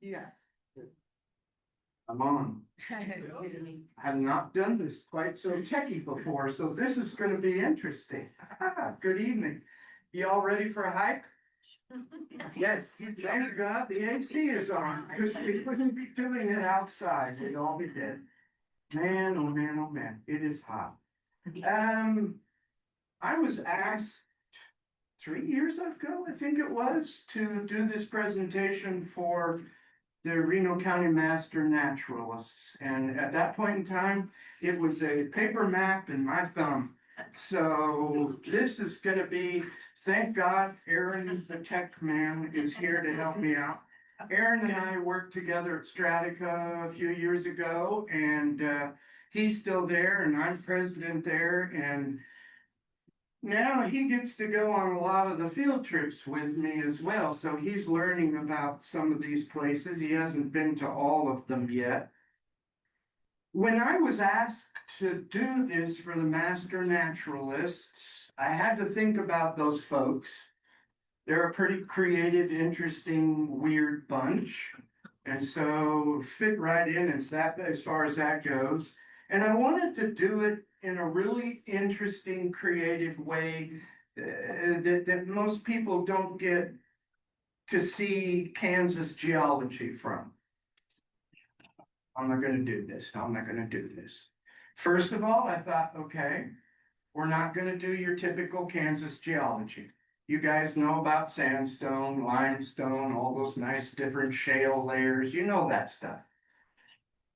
Yeah. I'm on. I have not done this quite so techie before, so this is gonna be interesting. Good evening. You all ready for a hike? Yes, thank God the AC is on, because we wouldn't be doing it outside, we'd all be dead. Man, oh man, oh man, it is hot. I was asked 3 years ago, I think it was, to do this presentation for the Reno County Master Naturalists. And at that point in time, it was a paper map and my thumb. So this is gonna be, thank God, Aaron, the tech man, is here to help me out. Aaron and I worked together at Strataca a few years ago, and he's still there, and I'm president there, and now he gets to go on a lot of the field trips with me as well, so he's learning about some of these places. He hasn't been to all of them yet. When I was asked to do this for the Master Naturalists, I had to think about those folks. They're a pretty creative, interesting, weird bunch, and so fit right in as far as that goes. And I wanted to do it in a really interesting, creative way that most people don't get to see Kansas geology from. I'm not gonna do this, I'm not gonna do this. First of all, I thought, okay, we're not gonna do your typical Kansas geology. You guys know about sandstone, limestone, all those nice different shale layers, you know that stuff.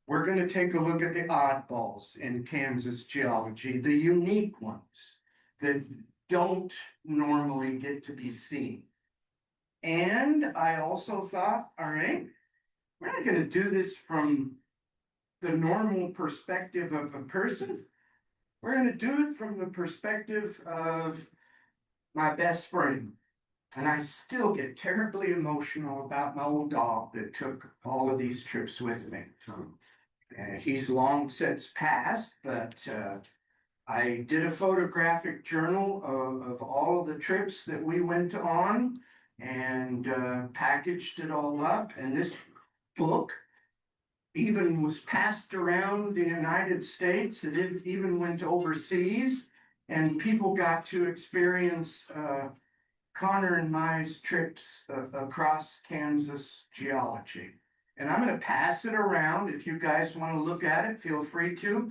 We're going to take a look at the oddballs in Kansas geology, the unique ones that don't normally get to be seen. And I also thought, all right, we're not going to do this from the normal perspective of a person. We're going to do it from the perspective of my best friend. And I still get terribly emotional about my old dog that took all of these trips with me. He's long since passed, but I did a photographic journal of all of the trips that we went on and packaged it all up. And this book even was passed around the United States. It even went overseas, and people got to experience Connor and my's trips across Kansas geology. And I'm going to pass it around. If you guys want to look at it, feel free to.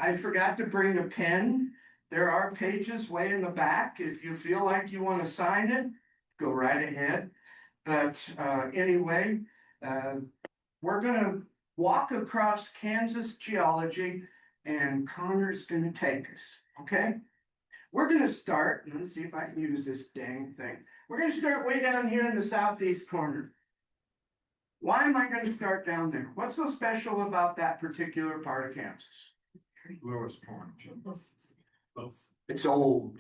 I forgot to bring a pen. There are pages way in the back. If you feel like you want to sign it, go right ahead. But anyway, we're going to walk across Kansas geology, and Connor's going to take us, okay? We're going to start, let's see if I can use this dang thing. We're going to start way down here in the southeast corner. Why am I going to start down there? What's so special about that particular part of Kansas? Lowest point. It's old.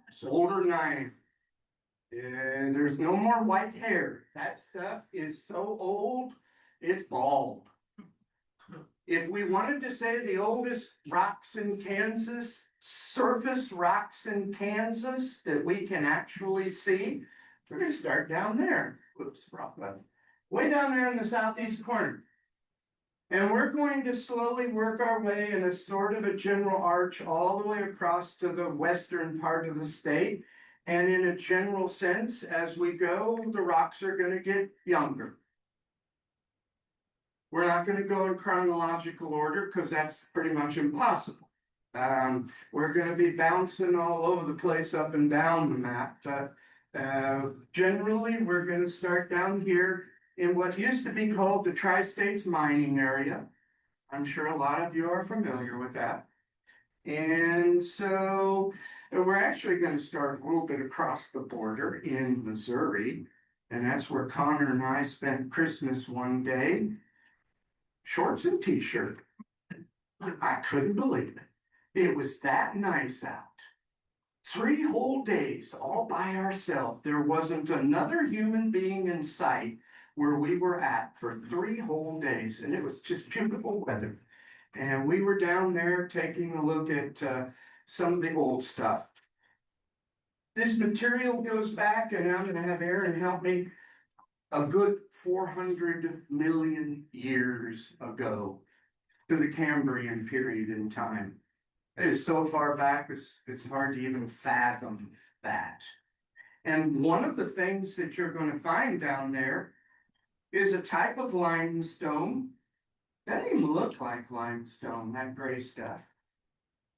It's older than I am. And there's no more white hair. That stuff is so old, it's bald. If we wanted to say the oldest rocks in Kansas, surface rocks in Kansas that we can actually see, we're going to start down there. Whoops, wrong button. Way down there in the southeast corner. And we're going to slowly work our way in a sort of a general arch all the way across to the western part of the state. And in a general sense, as we go, the rocks are going to get younger. We're not going to go in chronological order because that's pretty much impossible. We're going to be bouncing all over the place up and down the map. Generally, we're going to start down here in what used to be called the Tri-States mining area. I'm sure a lot of you are familiar with that. And so we're actually going to start a little bit across the border in Missouri. And that's where Connor and I spent Christmas one day. Shorts and t-shirt. I couldn't believe it. It was that nice out. 3 whole days all by ourselves. There wasn't another human being in sight where we were at for 3 whole days, and it was just beautiful weather. And we were down there taking a look at some of the old stuff. This material goes back, and I'm going to have Aaron help me. a good 400 million years ago to the Cambrian period in time. It is so far back, it's hard to even fathom that. And one of the things that you're going to find down there is a type of limestone. Doesn't even look like limestone, that gray stuff.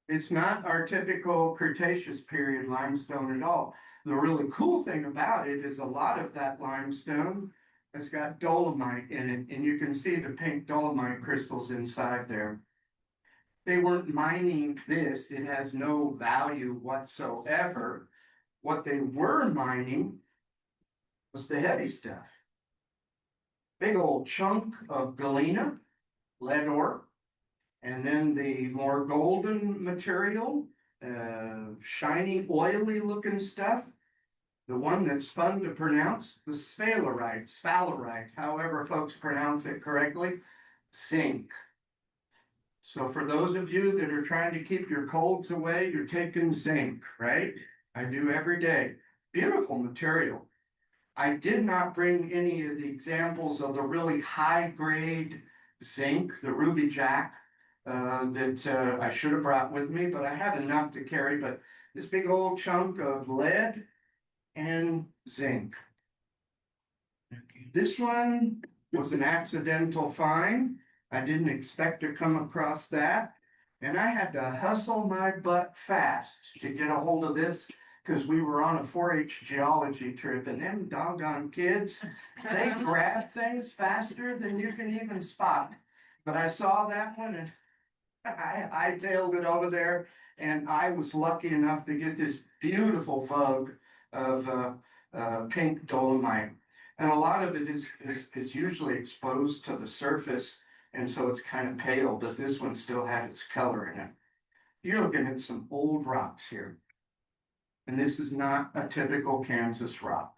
It's not our typical Cretaceous period limestone at all. The really cool thing about it is a lot of that limestone has got dolomite in it, and you can see the pink dolomite crystals inside there. They weren't mining this, it has no value whatsoever. What they were mining was the heavy stuff. Big old chunk of galena, lead ore, and then the more golden material, shiny, oily looking stuff. The one that's fun to pronounce, the sphalerite, however folks pronounce it correctly, zinc. So for those of you that are trying to keep your colds away, you're taking zinc, right? I do every day. Beautiful material. I did not bring any of the examples of the really high grade zinc, the ruby jack, that I should have brought with me, but I had enough to carry. But this big old chunk of lead and zinc. This one was an accidental find. I didn't expect to come across that. And I had to hustle my butt fast to get a hold of this because we were on a 4-H geology trip, and them doggone kids, they grab things faster than you can even spot. But I saw that one and I tailed it over there, and I was lucky enough to get this beautiful fug of pink dolomite. And a lot of it is usually exposed to the surface, and so it's kind of pale, but this one still had its color in it. You're looking at some old rocks here. And this is not a typical Kansas rock,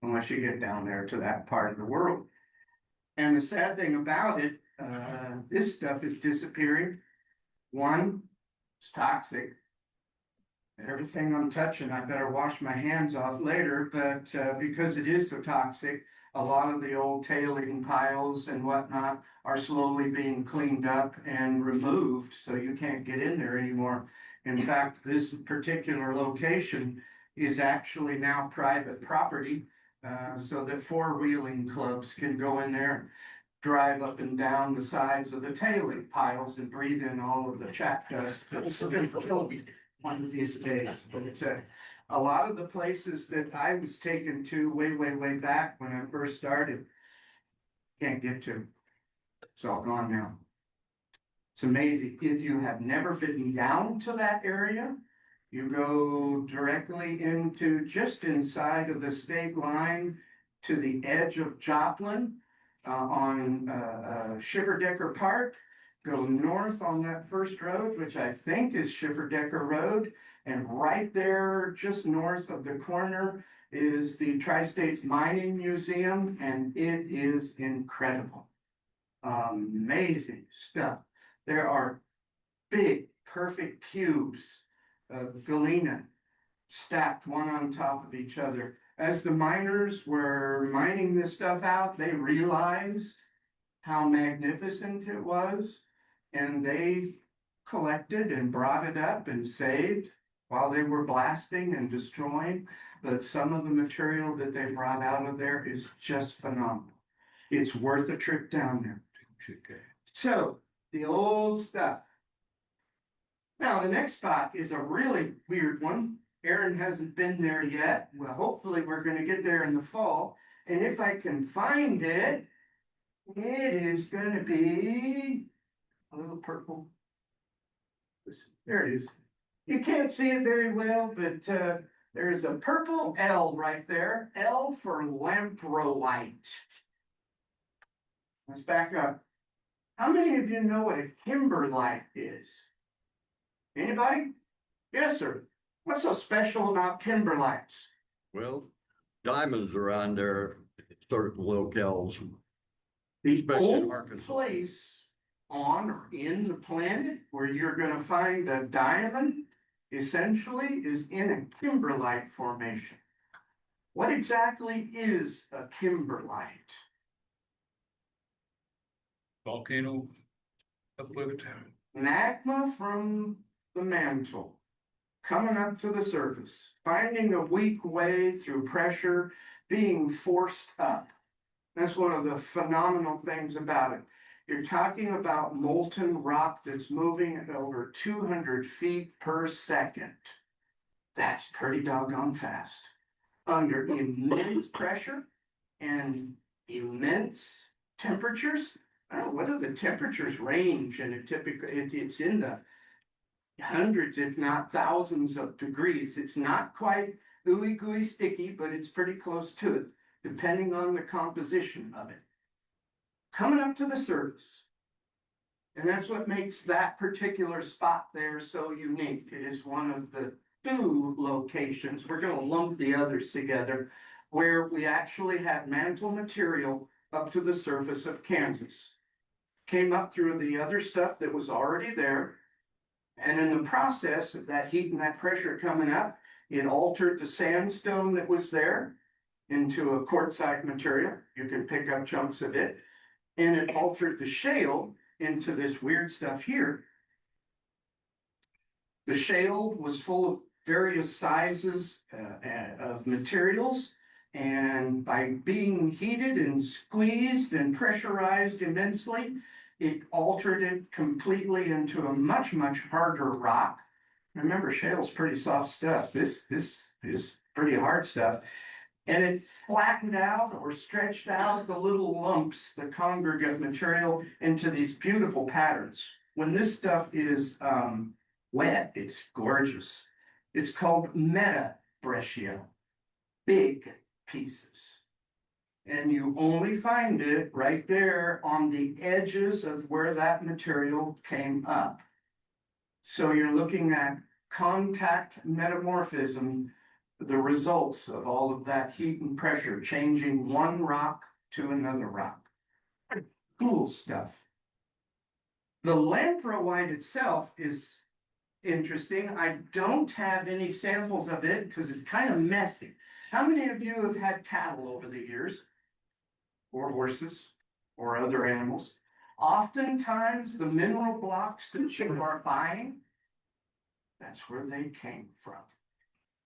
unless you get down there to that part of the world. And the sad thing about it, this stuff is disappearing. One, it's toxic. Everything I'm touching, I better wash my hands off later, but because it is so toxic, a lot of the old tailing piles and whatnot are slowly being cleaned up and removed, so you can't get in there anymore. In fact, this particular location is actually now private property, so that four-wheeling clubs can go in there, drive up and down the sides of the tailing piles and breathe in all of the chat dust that's going to kill me one of these days. But a lot of the places that I was taken to way back when I first started, can't get to. It's all gone now. It's amazing. If you have never been down to that area, you go directly into just inside of the state line to the edge of Joplin on Shiverdecker Park. Go north on that first road, which I think is Shiverdecker Road. And right there, just north of the corner, is the Tri-States Mining Museum, and it is incredible. Amazing stuff. There are big, perfect cubes of galena stacked one on top of each other. As the miners were mining this stuff out, they realized how magnificent it was, and they collected and brought it up and saved while they were blasting and destroying. But some of the material that they brought out of there is just phenomenal. It's worth a trip down there. So, the old stuff. Now, the next spot is a really weird one. Aaron hasn't been there yet. Well, hopefully we're going to get there in the fall. And if I can find it, it is going to be a little purple. There it is. You can't see it very well, but there's a purple L right there. L for lamprolite. Let's back up. How many of you know what a kimberlite is? Anybody? Yes, sir. What's so special about kimberlites? Well, diamonds are on there at certain locales. The Especially in only Arkansas. place on or in the planet where you're going to find a diamond essentially is in a kimberlite formation. What exactly is a kimberlite? Volcano uplift. Magma from the mantle coming up to the surface, finding a weak way through pressure, being forced up. That's one of the phenomenal things about it. You're talking about molten rock that's moving at over 200 feet per second. That's pretty doggone fast. Under immense pressure and immense temperatures. I don't know, what do the temperatures range? And it's in the hundreds, if not thousands of degrees. It's not quite ooey gooey sticky, but it's pretty close to it, depending on the composition of it. Coming up to the surface. And that's what makes that particular spot there so unique. It is one of the two locations, we're going to lump the others together, where we actually had mantle material up to the surface of Kansas. Came up through the other stuff that was already there. And in the process of that heat and that pressure coming up, it altered the sandstone that was there into a quartzite material. You can pick up chunks of it. And it altered the shale into this weird stuff here. The shale was full of various sizes of materials, and by being heated and squeezed and pressurized immensely, it altered it completely into a much, much harder rock. Remember, shale's pretty soft stuff. This is pretty hard stuff. And it flattened out or stretched out the little lumps, the congregate material, into these beautiful patterns. When this stuff is wet, it's gorgeous. It's called meta-breccia, big pieces. And you only find it right there on the edges of where that material came up. So you're looking at contact metamorphism, the results of all of that heat and pressure, changing one rock to another rock. Cool stuff. The lamprowite itself is interesting. I don't have any samples of it because it's kind of messy. How many of you have had cattle over the years? Or horses, or other animals? Oftentimes, the mineral blocks that you are buying, that's where they came from.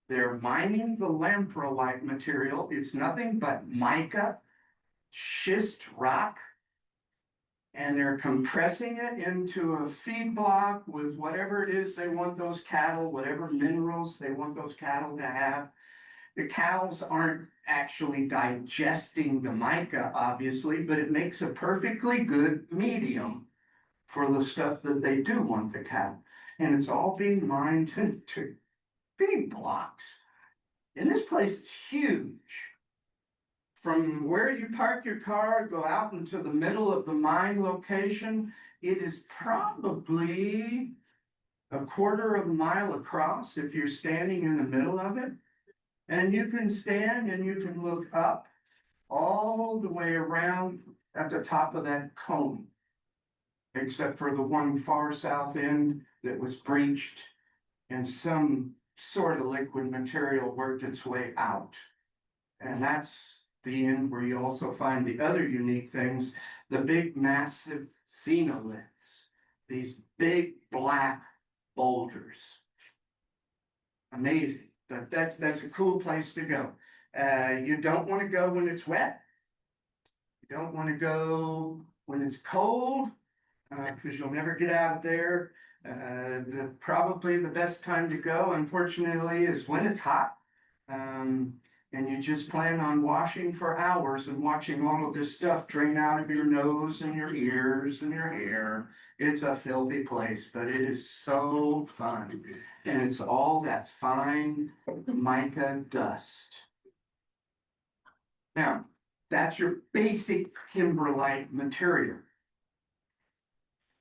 They're mining the lamprowite material. It's nothing but mica, schist rock, and they're compressing it into a feed block with whatever it is they want those cattle, whatever minerals they want those cattle to have. The cows aren't actually digesting the mica, obviously, but it makes a perfectly good medium for the stuff that they do want the cattle. And it's all being mined into feed blocks. And this place is huge. From where you park your car, go out into the middle of the mine location, it is probably a quarter of a mile across if you're standing in the middle of it. And you can stand and you can look up all the way around at the top of that cone, except for the one far south end that was breached and some sort of liquid material worked its way out. And that's the end where you also find the other unique things, the big massive xenoliths, these big black boulders. Amazing. But that's a cool place to go. You don't want to go when it's wet. You don't want to go when it's cold, because you'll never get out of there. Probably the best time to go, unfortunately, is when it's hot. And you just plan on washing for hours and watching all of this stuff drain out of your nose and your ears and your hair. It's a filthy place, but it is so fun. And it's all that fine mica dust. Now, that's your basic kimberlite material.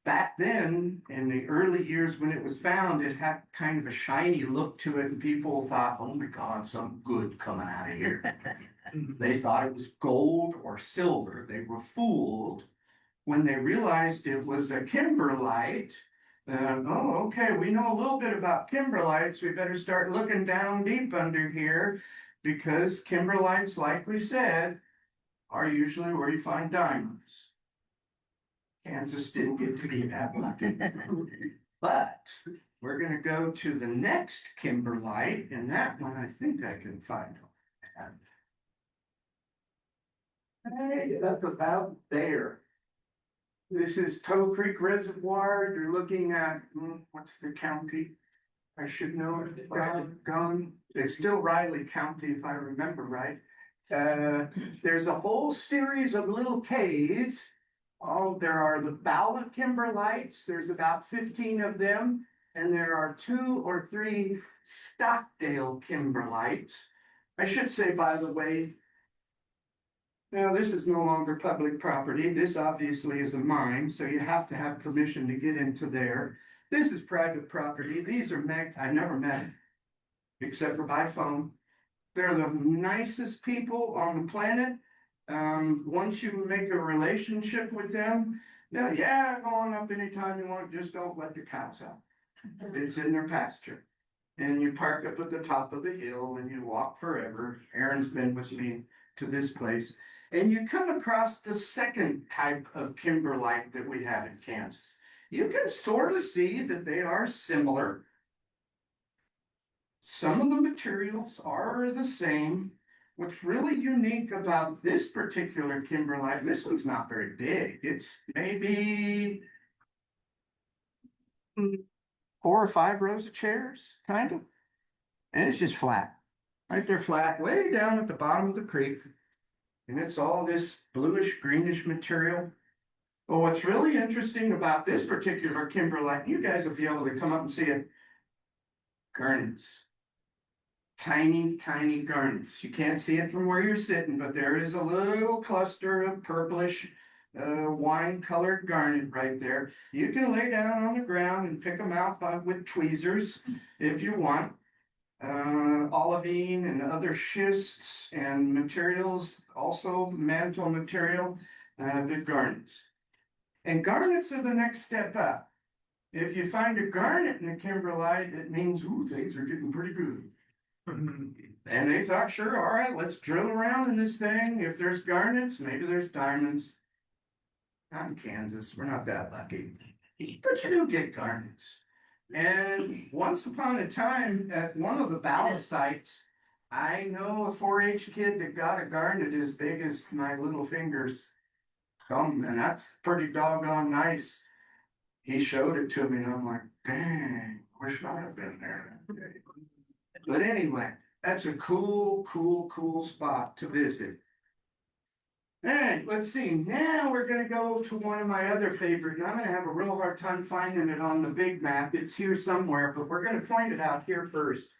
Back then, in the early years when it was found, it had kind of a shiny look to it, and people thought, oh my God, something good coming out of here. They thought it was gold or silver. They were fooled when they realized it was a kimberlite. Oh, okay, we know a little bit about kimberlites. We better start looking down deep under here. because kimberlites, like we said, are usually where you find diamonds. Kansas didn't get to be that lucky. But we're gonna go to the next kimberlite, and that one I think I can find. Hey, up about there. This is Toe Creek Reservoir. You're looking at, what's the county? I should know it. Gone. It's still Riley County, if I remember right. There's a whole series of little cays. Oh, there are the Bala kimberlites. There's about 15 of them. And there are 2 or 3 Stockdale kimberlites. I should say, by the way, now this is no longer public property. This obviously is a mine, so you have to have permission to get into there. This is private property. These are I never met, except for by phone. They're the nicest people on the planet. Once you make a relationship with them, yeah, go on up anytime you want, just don't let the cows out. It's in their pasture. And you park up at the top of the hill and you walk forever. Aaron's been with me to this place. And you come across the second type of kimberlite that we have in Kansas. You can sort of see that they are similar. Some of the materials are the same. What's really unique about this particular kimberlite, this one's not very big. It's maybe 4 or 5 rows of chairs, kind of. And it's just flat. Right there flat, way down at the bottom of the creek. And it's all this bluish greenish material. Well, what's really interesting about this particular kimberlite, you guys will be able to come up and see it. Garnets. Tiny, tiny garnets. You can't see it from where you're sitting, but there is a little cluster of purplish wine colored garnet right there. You can lay down on the ground and pick them out with tweezers if you want. Olivine and other schists and materials, also mantle material, the garnets. And garnets are the next step up. If you find a garnet in a kimberlite, it means, ooh, things are getting pretty good. And they thought, sure, all right, let's drill around in this thing. If there's garnets, maybe there's diamonds. Not in Kansas, we're not that lucky. But you do get garnets. And once upon a time, at one of the Bala sites, I know a 4-H kid that got a garnet as big as my little fingers. And that's pretty doggone nice. He showed it to me, and I'm like, dang, wish I'd have been there. But anyway, that's a cool spot to visit. All right, let's see. Now we're going to go to one of my other favorites. And I'm going to have a real hard time finding it on the big map. It's here somewhere, but we're going to point it out here first.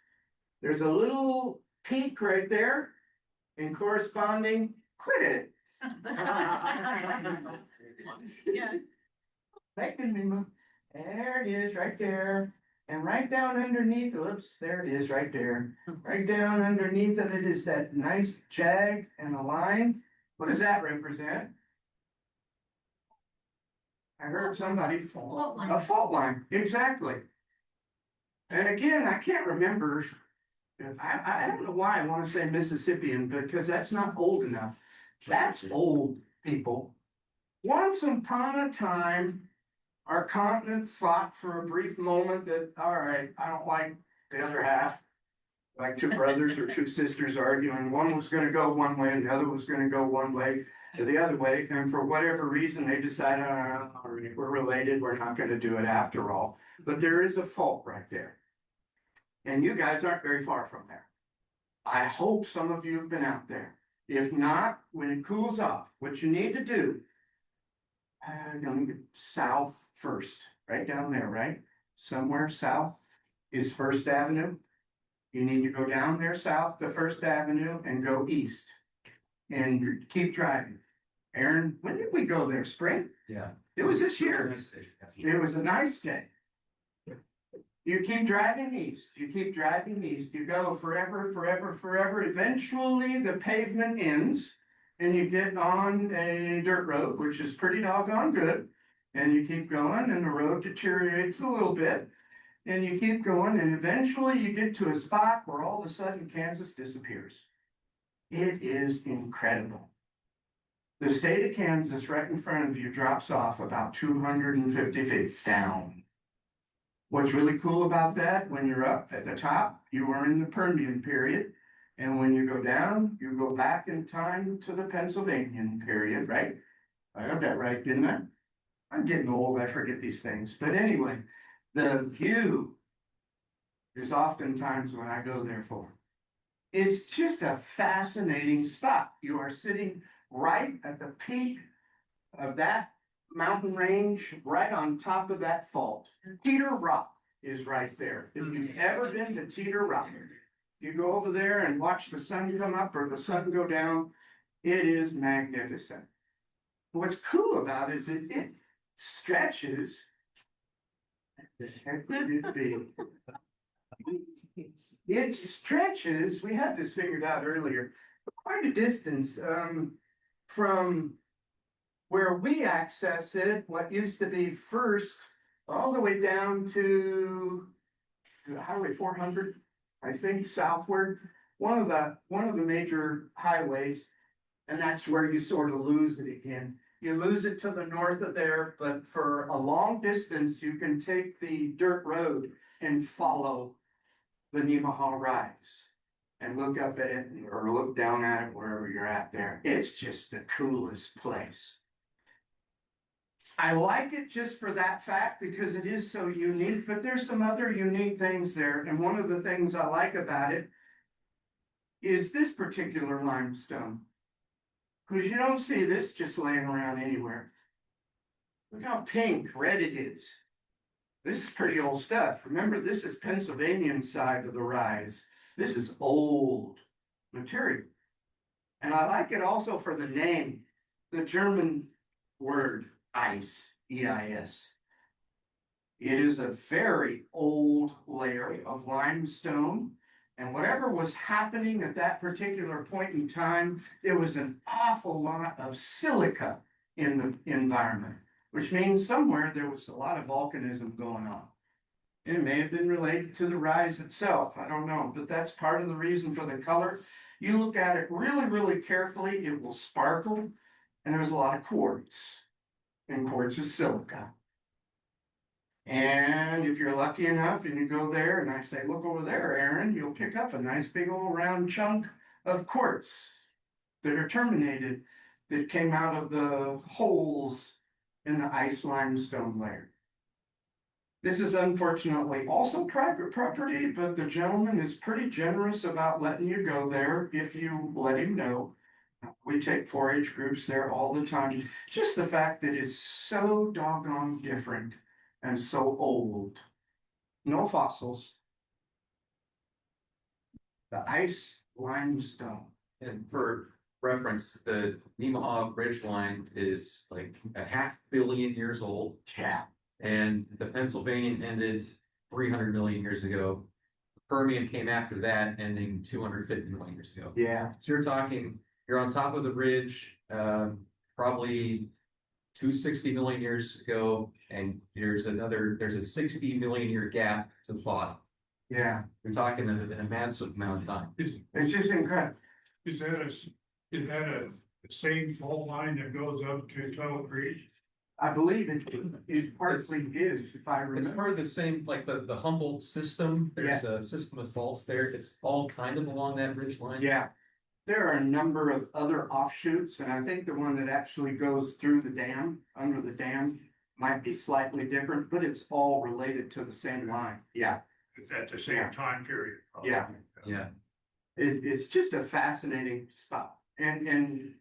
There's a little peak right there and corresponding, quit it. Yeah. Making me move. There it is right there. And right down underneath, oops, there it is right there. Right down underneath of it is that nice jag and a line. What does that represent? I heard somebody Fault line. a fault line, exactly. And again, I can't remember. I don't know why I want to say Mississippian, because that's not old enough. That's old, people. Once upon a time, our continent thought for a brief moment that, all right, I don't like the other half. Like 2 brothers or 2 sisters arguing, one was gonna go one way and the other was gonna go one way to the other way. And for whatever reason, they decided, we're related, we're not gonna do it after all. But there is a fault right there. And you guys aren't very far from there. I hope some of you have been out there. If not, when it cools off, what you need to do, gonna get south first, right down there, right? Somewhere south is First Avenue. You need to go down there south to First Avenue and go east. And keep driving. Aaron, when did we go there? Spring? Yeah. It was this year. It was a nice day. You keep driving east. You keep driving east. You go forever, forever, forever. Eventually the pavement ends and you get on a dirt road, which is pretty doggone good. And you keep going and the road deteriorates a little bit. And you keep going and eventually you get to a spot where all of a sudden Kansas disappears. It is incredible. The state of Kansas right in front of you drops off about 250 feet down. What's really cool about that, when you're up at the top, you are in the Permian period. And when you go down, you go back in time to the Pennsylvanian period, right? I got that right, didn't I? I'm getting old, I forget these things. But anyway, the view is oftentimes what I go there for. It's just a fascinating spot. You are sitting right at the peak of that mountain range, right on top of that fault. Teeter Rock is right there. If you've ever been to Teeter Rock, you go over there and watch the sun come up or the sun go down, it is magnificent. What's cool about it is it stretches. The heck would it be? It stretches, we had this figured out earlier, quite a distance from where we access it, what used to be First, all the way down to Highway 400, I think, southward, one of the major highways, and that's where you sort of lose it again. You lose it to the north of there, but for a long distance, you can take the dirt road and follow the Nemaha Rise and look up at it or look down at it wherever you're at there. It's just the coolest place. I like it just for that fact because it is so unique, but there's some other unique things there. And one of the things I like about it is this particular limestone. Because you don't see this just laying around anywhere. Look how pink, red it is. This is pretty old stuff. Remember, this is Pennsylvanian side of the rise. This is old material. And I like it also for the name, the German word ice, E-I-S. It is a very old layer of limestone. And whatever was happening at that particular point in time, there was an awful lot of silica in the environment, which means somewhere there was a lot of volcanism going on. It may have been related to the rise itself, I don't know, but that's part of the reason for the color. You look at it really, really carefully, it will sparkle, and there's a lot of quartz, and quartz is silica. And if you're lucky enough and you go there and I say, look over there, Aaron, you'll pick up a nice big old round chunk of quartz that are terminated, that came out of the holes in the ice limestone layer. This is unfortunately also private property, but the gentleman is pretty generous about letting you go there if you let him know. We take 4-H groups there all the time. Just the fact that it's so doggone different and so old. No fossils. The ice limestone. And for reference, the Nemaha Ridgeline is like 500 million years old. Yeah. And the Pennsylvanian ended 300 million years ago. The Permian came after that, ending 250 million years ago. Yeah. So you're on top of the ridge, probably 260 million years ago, and there's a 60 million year gap to the bottom. Yeah. You're talking a massive amount of time. It's just incredible. Is that a same fault line that goes up to Tuttle Creek? I believe it partly is, if I It's remember. part of the same, like the Humboldt system. There's a system of faults there. It's all kind of along that ridge line. Yeah. There are a number of other offshoots, and I think the one that actually goes through the dam, under the dam, might be slightly different, but it's all related to the same line. Yeah. At the same time period. Yeah. Yeah. It's just a fascinating spot. And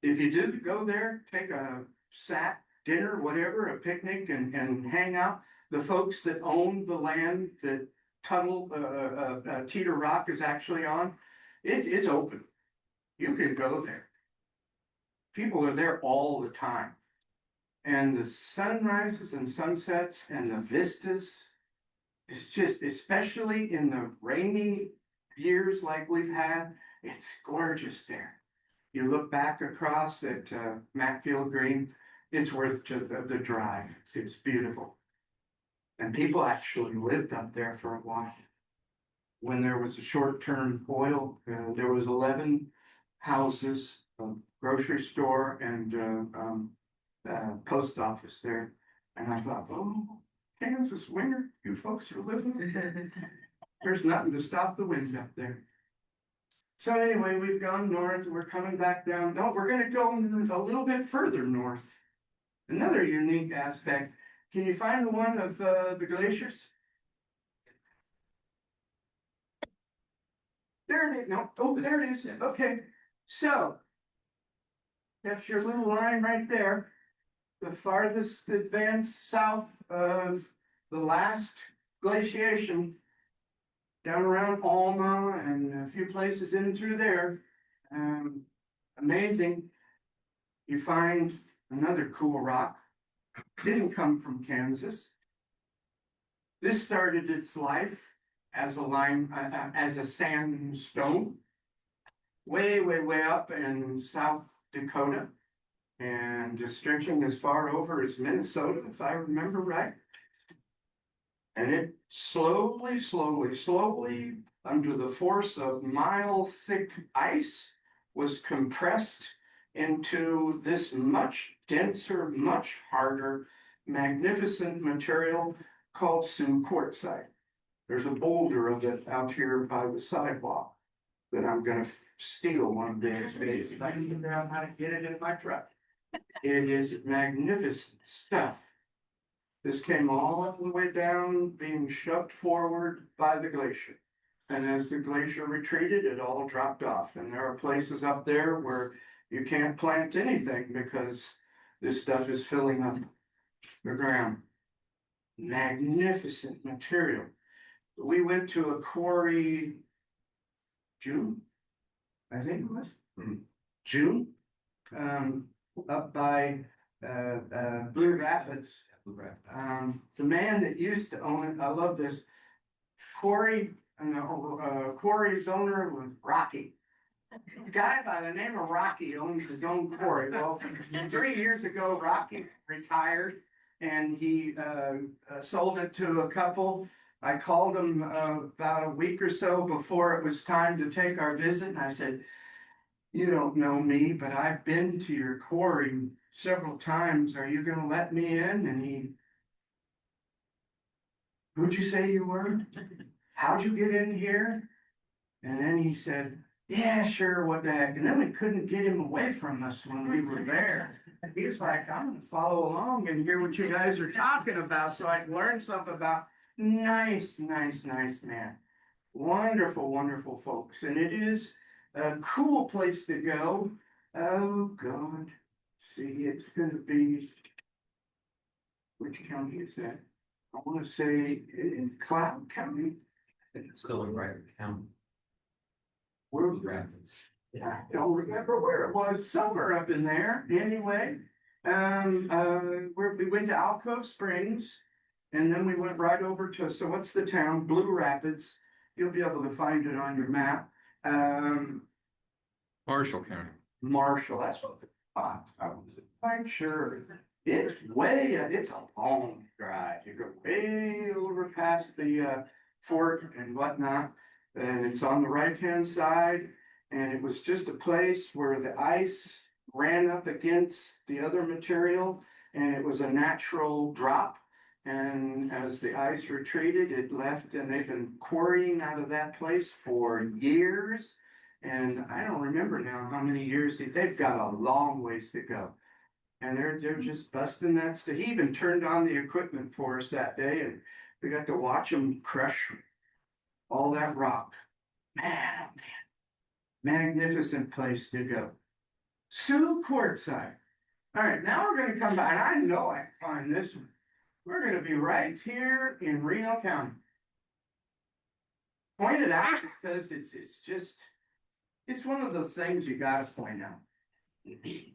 if you do go there, take a sat dinner, whatever, a picnic and hang out. The folks that own the land that Teeter Rock is actually on, it's open. You can go there. People are there all the time. And the sunrises and sunsets and the vistas, it's just, especially in the rainy years like we've had, it's gorgeous there. You look back across at Matfield Green, it's worth the drive. It's beautiful. And people actually lived up there for a while. when there was a short-term oil, there was 11 houses, a grocery store and post office there. And I thought, oh, Kansas winter, you folks are living. There's nothing to stop the wind up there. So anyway, we've gone north, we're coming back down. No, we're gonna go a little bit further north. Another unique aspect. Can you find the one of the glaciers? There it is. No, oh, there it is. Okay, so that's your little line right there. The farthest advanced south of the last glaciation, down around Alma and a few places in through there. Amazing. You find another cool rock. Didn't come from Kansas. This started its life as a sandstone, way, way, way up in South Dakota, and just stretching as far over as Minnesota, if I remember right. And it slowly, slowly, slowly, under the force of mile-thick ice, was compressed into this much denser, much harder, magnificent material called Sioux quartzite. There's a boulder of it out here by the sidewalk that I'm gonna steal one of these days. If I can figure out how to get it in my truck. It is magnificent stuff. This came all the way down, being shoved forward by the glacier. And as the glacier retreated, it all dropped off. And there are places up there where you can't plant anything because this stuff is filling up the ground. Magnificent material. We went to a quarry June, I think it was, June, up by Blue Rapids. The man that used to own it, I love this, quarry's owner was Rocky. A guy by the name of Rocky owns his own quarry. Well, 3 years ago, Rocky retired and he sold it to a couple. I called him about a week or so before it was time to take our visit, and I said, you don't know me, but I've been to your quarry several times. Are you gonna let me in? And he, who'd you say you were? How'd you get in here? And then he said, yeah, sure, what the heck. And then we couldn't get him away from us when we were there. He was like, I'm gonna follow along and hear what you guys are talking about so I can learn something about. Nice, nice, nice man. Wonderful, wonderful folks. And it is a cool place to go. Oh, God. See, it's gonna be, which county is that? I wanna say Cloud County. I think it's still in Reno County. Where was Rapids? Yeah, I don't remember where it was, somewhere up in there, anyway. We went to Alcove Springs, and then we went right over to, so what's the town? Blue Rapids. You'll be able to find it on your map. Marshall County. Marshall, that's what I wasn't quite sure. It's a long drive. You go way over past the fort and whatnot. And it's on the right-hand side. And it was just a place where the ice ran up against the other material. And it was a natural drop. And as the ice retreated, it left, and they've been quarrying out of that place for years. And I don't remember now how many years. They've got a long ways to go. And they're just busting that stuff. He even turned on the equipment for us that day, and we got to watch them crush all that rock. Man, oh man. Magnificent place to go. Sioux quartzite. All right, now we're going to come back. And I know I can find this one. We're going to be right here in Reno County. Point it out because it's one of those things you got to point out.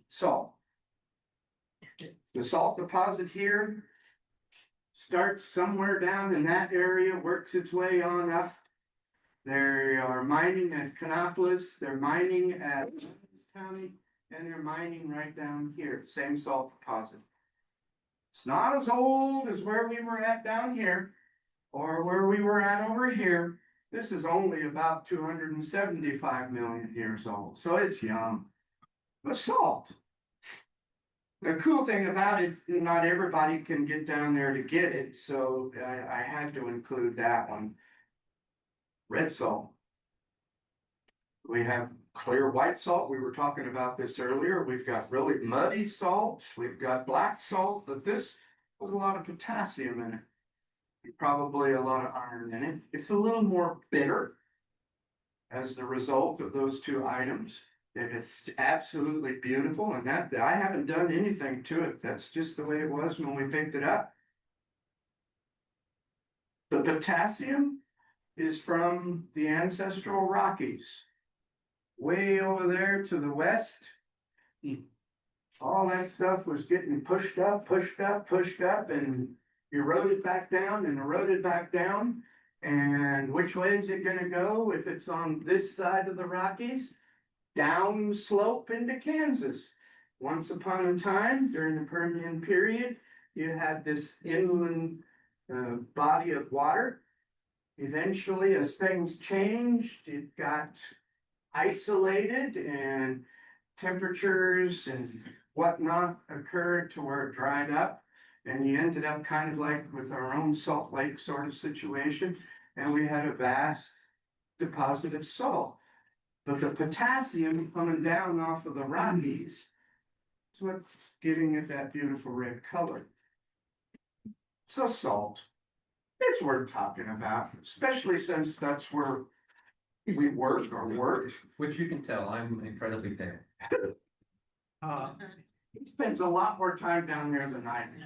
Salt. The salt deposit here starts somewhere down in that area, works its way on up. They are mining at Canopolis, they're mining at County, and they're mining right down here, same salt deposit. It's not as old as where we were at down here, or where we were at over here, This is only about 275 million years old, so it's young. But salt. The cool thing about it, not everybody can get down there to get it, so I had to include that one. Red salt. We have clear white salt. We were talking about this earlier. We've got really muddy salt. We've got black salt, but this has a lot of potassium in it. Probably a lot of iron in it. It's a little more bitter as the result of those two items. And it's absolutely beautiful, and that I haven't done anything to it. That's just the way it was when we picked it up. The potassium is from the ancestral Rockies. Way over there to the west. All that stuff was getting pushed up, and eroded back down and eroded back down. And which way is it gonna go if it's on this side of the Rockies? Down slope into Kansas. Once upon a time, during the Permian period, you had this inland body of water. Eventually, as things changed, it got isolated and temperatures and whatnot occurred to where it dried up. And you ended up kind of like with our own Salt Lake sort of situation. And we had a vast deposit of salt. But the potassium coming down off of the Rockies is what's giving it that beautiful red color. So salt, it's worth talking about, especially since that's where we work or worked. Which you can tell, I'm incredibly pale. He spends a lot more time down there than I do.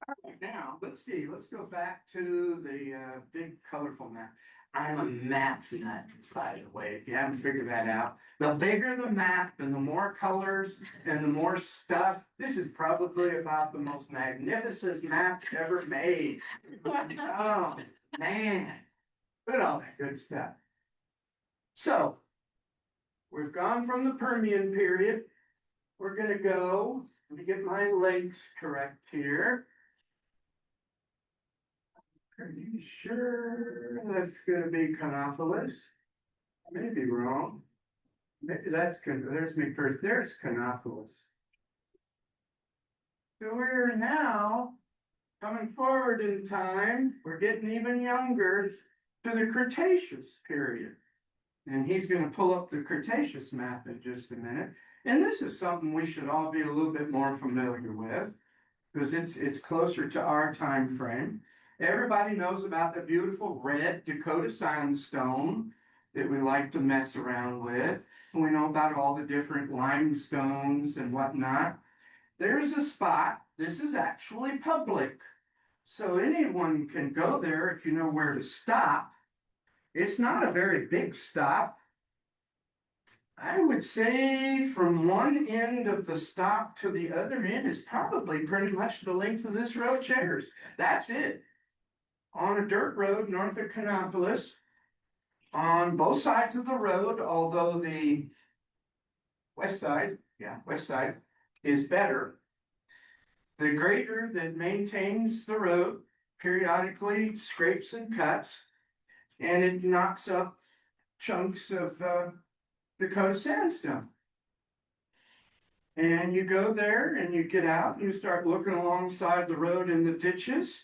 All right, now, let's see, let's go back to the big colorful map. I'm a map nut, by the way, if you haven't figured that out. The bigger the map and the more colors and the more stuff, this is probably about the most magnificent map ever made. Oh, man, look at all that good stuff. So, we've gone from the Permian period. We're gonna go, let me get my legs correct here. Pretty sure that's gonna be Canopolis. I may be wrong. Maybe that's there's me first. There's Canopolis. So we're now coming forward in time. We're getting even younger to the Cretaceous period. And he's gonna pull up the Cretaceous map in just a minute. And this is something we should all be a little bit more familiar with, because it's closer to our time frame. Everybody knows about the beautiful red Dakota sandstone that we like to mess around with. And we know about all the different limestones and whatnot. There's a spot, this is actually public. So anyone can go there if you know where to stop. It's not a very big stop. I would say from one end of the stop to the other end is probably pretty much the length of this row of chairs. That's it. On a dirt road north of Canopolis, on both sides of the road, although the west side is better. The grader that maintains the road periodically scrapes and cuts, and it knocks up chunks of Dakota sandstone. And you go there and you get out and you start looking alongside the road in the ditches.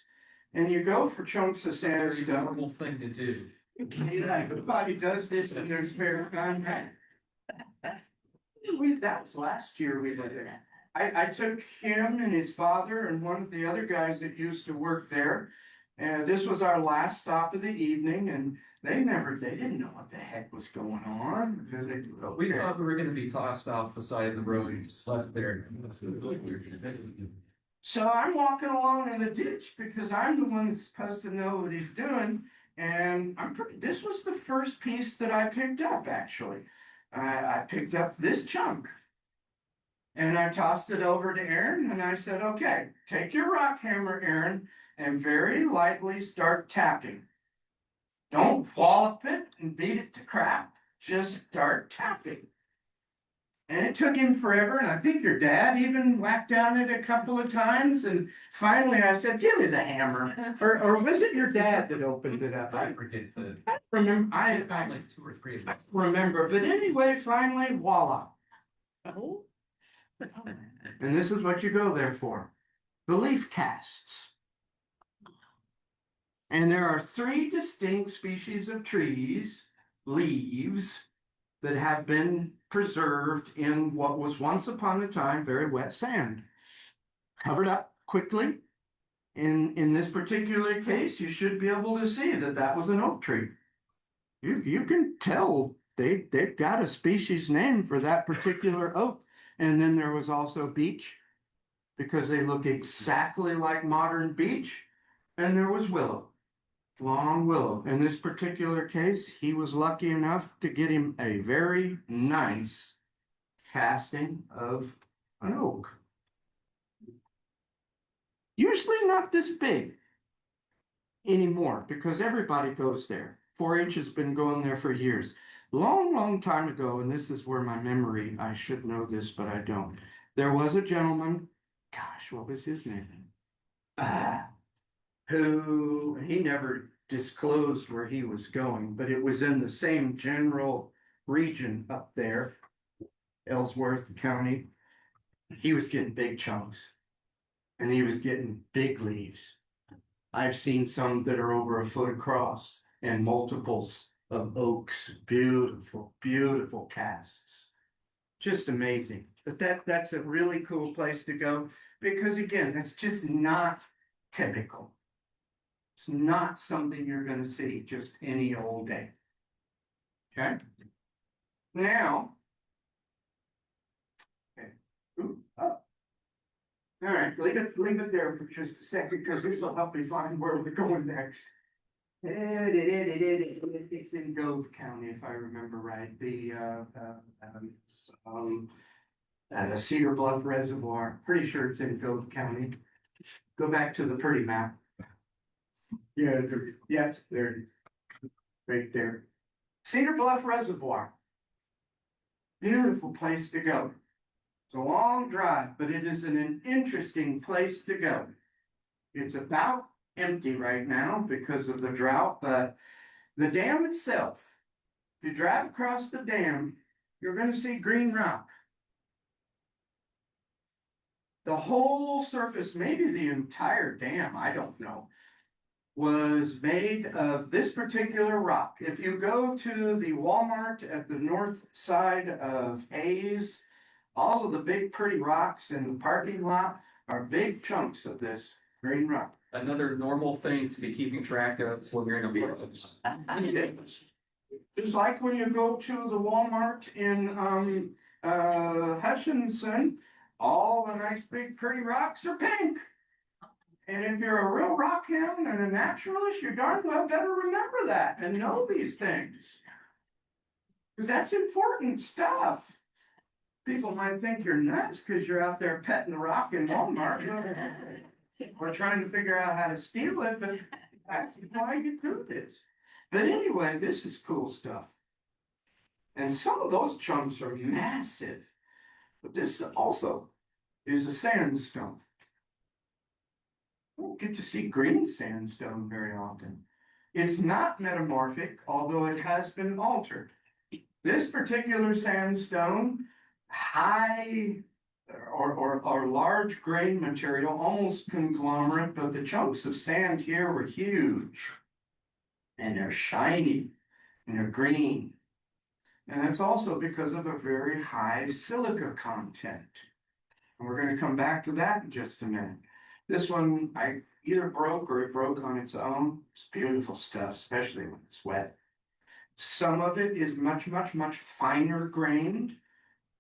And you go for chunks of Very sandstone. normal thing to do. Everybody does this in their spare time. That was last year we did it. I took him and his father and one of the other guys that used to work there. And this was our last stop of the evening, and they didn't know what the heck was going on. We thought we were gonna be tossed off the side of the road and just left there. So I'm walking along in the ditch because I'm the one that's supposed to know what he's doing. And this was the first piece that I picked up, actually. I picked up this chunk. And I tossed it over to Aaron and I said, okay, take your rock hammer, Aaron, and very lightly start tapping. Don't wallop it and beat it to crap. Just start tapping. And it took him forever, and I think your dad even whacked down it a couple of times, and finally I said, give me the hammer. Or was it your dad that opened it up? I forget the, Remember, I found like 2 or 3 of them. remember, but anyway, finally, voila. And this is what you go there for, the leaf casts. And there are 3 distinct species of trees, leaves, that have been preserved in what was once upon a time very wet sand. Covered up quickly. In this particular case, you should be able to see that that was an oak tree. You can tell they've got a species name for that particular oak. And then there was also beech, because they look exactly like modern beech. And there was willow, long willow. In this particular case, he was lucky enough to get him a very nice casting of an oak. Usually not this big anymore, because everybody goes there. 4-H has been going there for years. Long time ago, and this is where my memory, I should know this, but I don't. There was a gentleman, gosh, what was his name? Who, he never disclosed where he was going, but it was in the same general region up there, Ellsworth County. He was getting big chunks, and he was getting big leaves. I've seen some that are over a foot across and multiples of oaks. Beautiful, beautiful casts. Just amazing. But that's a really cool place to go, because again, it's just not typical. It's not something you're going to see just any old day. Okay. Now. Okay. Ooh, oh. All right, leave it there for just a second, because this will help me find where we're going next. It's in Gove County, if I remember right. The Cedar Bluff Reservoir. Pretty sure it's in Gove County. Go back to the pretty map. Yeah, there it is. Right there. Cedar Bluff Reservoir. Beautiful place to go. It's a long drive, but it is an interesting place to go. It's about empty right now because of the drought, but the dam itself, if you drive across the dam, you're going to see green rock. The whole surface, maybe the entire dam, I don't know, was made of this particular rock. If you go to the Walmart at the north side of Hayes, all of the big pretty rocks in the parking lot are big chunks of this green rock. Another normal thing to be keeping track of when you're in a village. Just like when you go to the Walmart in Hutchinson, all the nice big pretty rocks are pink. And if you're a real rock hound and a naturalist, you darn well better remember that and know these things. Because that's important stuff. People might think you're nuts because you're out there petting the rock in Walmart. Or trying to figure out how to steal it, but that's why you do this. But anyway, this is cool stuff. And some of those chunks are massive. But this also is a sandstone. We don't get to see green sandstone very often. It's not metamorphic, although it has been altered. This particular sandstone, high or large grain material, almost conglomerate, but the chunks of sand here were huge. And they're shiny and they're green. And that's also because of a very high silica content. And we're going to come back to that in just a minute. This one I either broke or it broke on its own. It's beautiful stuff, especially when it's wet. Some of it is much finer grained.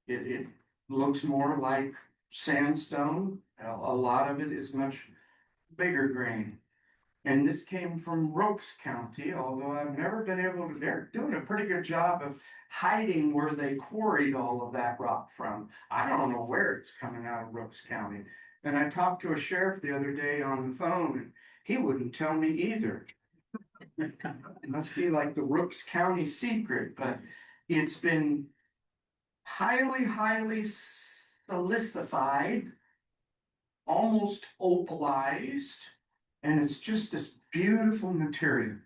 It looks more like sandstone. A lot of it is much bigger grain. And this came from Rokes County, although I've never been able to, they're doing a pretty good job of hiding where they quarried all of that rock from. I don't know where it's coming out of Rokes County. And I talked to a sheriff the other day on the phone, and he wouldn't tell me either. It must be like the Rooks County secret, but it's been highly silicified, almost opalized, and it's just this beautiful material.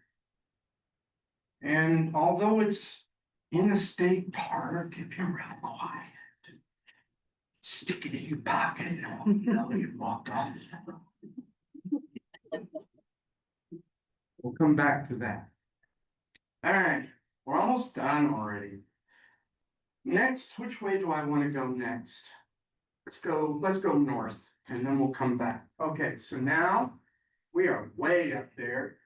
And although it's in a state park, if you're real quiet, stick it in your pocket and you walk off. We'll come back to that. All right, we're almost done already. Next, which way do I want to go next? Let's go north and then we'll come back. Okay, so now we are way up there.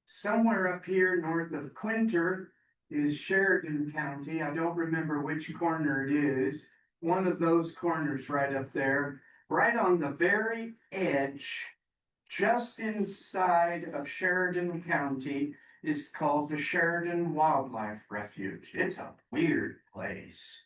Somewhere up here north of Quinter is Sheridan County. I don't remember which corner it is. One of those corners right up there, right on the very edge, just inside of Sheridan County, is called the Sheridan Wildlife Refuge. It's a weird place.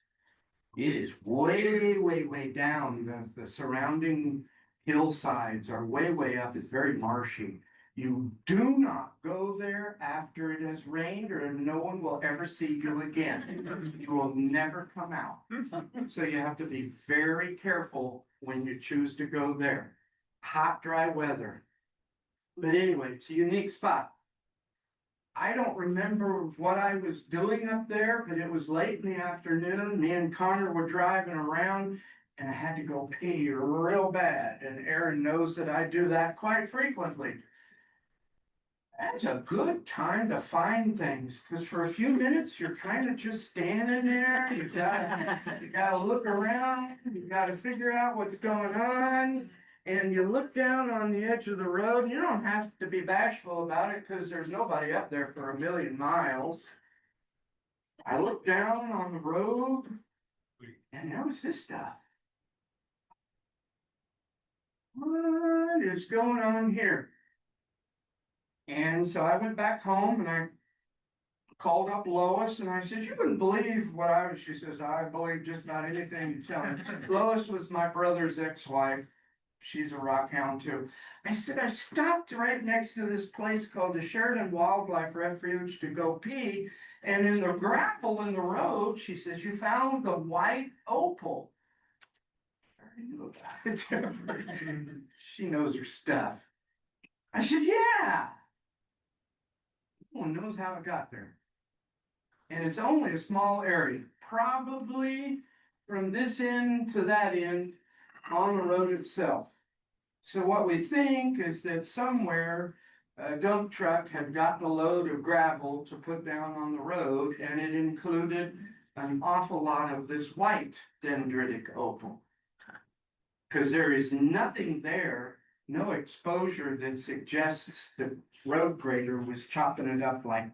It is way down. The surrounding hillsides are way up. It's very marshy. You do not go there after it has rained, or no one will ever see you again. You will never come out. So you have to be very careful when you choose to go there. Hot, dry weather. But anyway, it's a unique spot. I don't remember what I was doing up there, but it was late in the afternoon. Me and Connor were driving around and I had to go pee real bad. And Aaron knows that I do that quite frequently. That's a good time to find things, because for a few minutes, you're kind of just standing there. You gotta look around, you gotta figure out what's going on. And you look down on the edge of the road, and you don't have to be bashful about it because there's nobody up there for a million miles. I looked down on the road and there was this stuff. What is going on here? And so I went back home and I called up Lois and I said, you wouldn't believe what I was. She says, I believe just about anything you tell me. Lois was my brother's ex-wife. She's a rockhound too. I said, I stopped right next to this place called the Sheridan Wildlife Refuge to go pee. And in the gravel in the road, she says, you found the white opal. I already knew about it. She knows her stuff. I said, yeah. No one knows how it got there. And it's only a small area, probably from this end to that end on the road itself. So what we think is that somewhere a dump truck had gotten a load of gravel to put down on the road, and it included an awful lot of this white dendritic opal. Because there is nothing there, no exposure that suggests the road grader was chopping it up like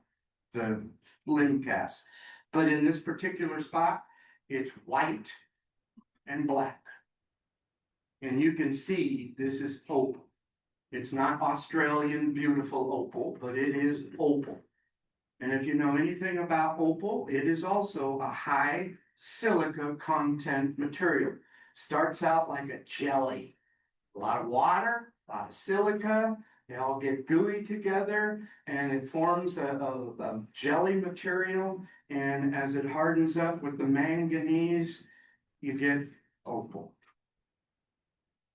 the limb cast. But in this particular spot, it's white and black. And you can see this is opal. It's not Australian beautiful opal, but it is opal. And if you know anything about opal, it is also a high silica content material. Starts out like a jelly. A lot of water, a lot of silica, they all get gooey together and it forms a jelly material. And as it hardens up with the manganese, you get opal.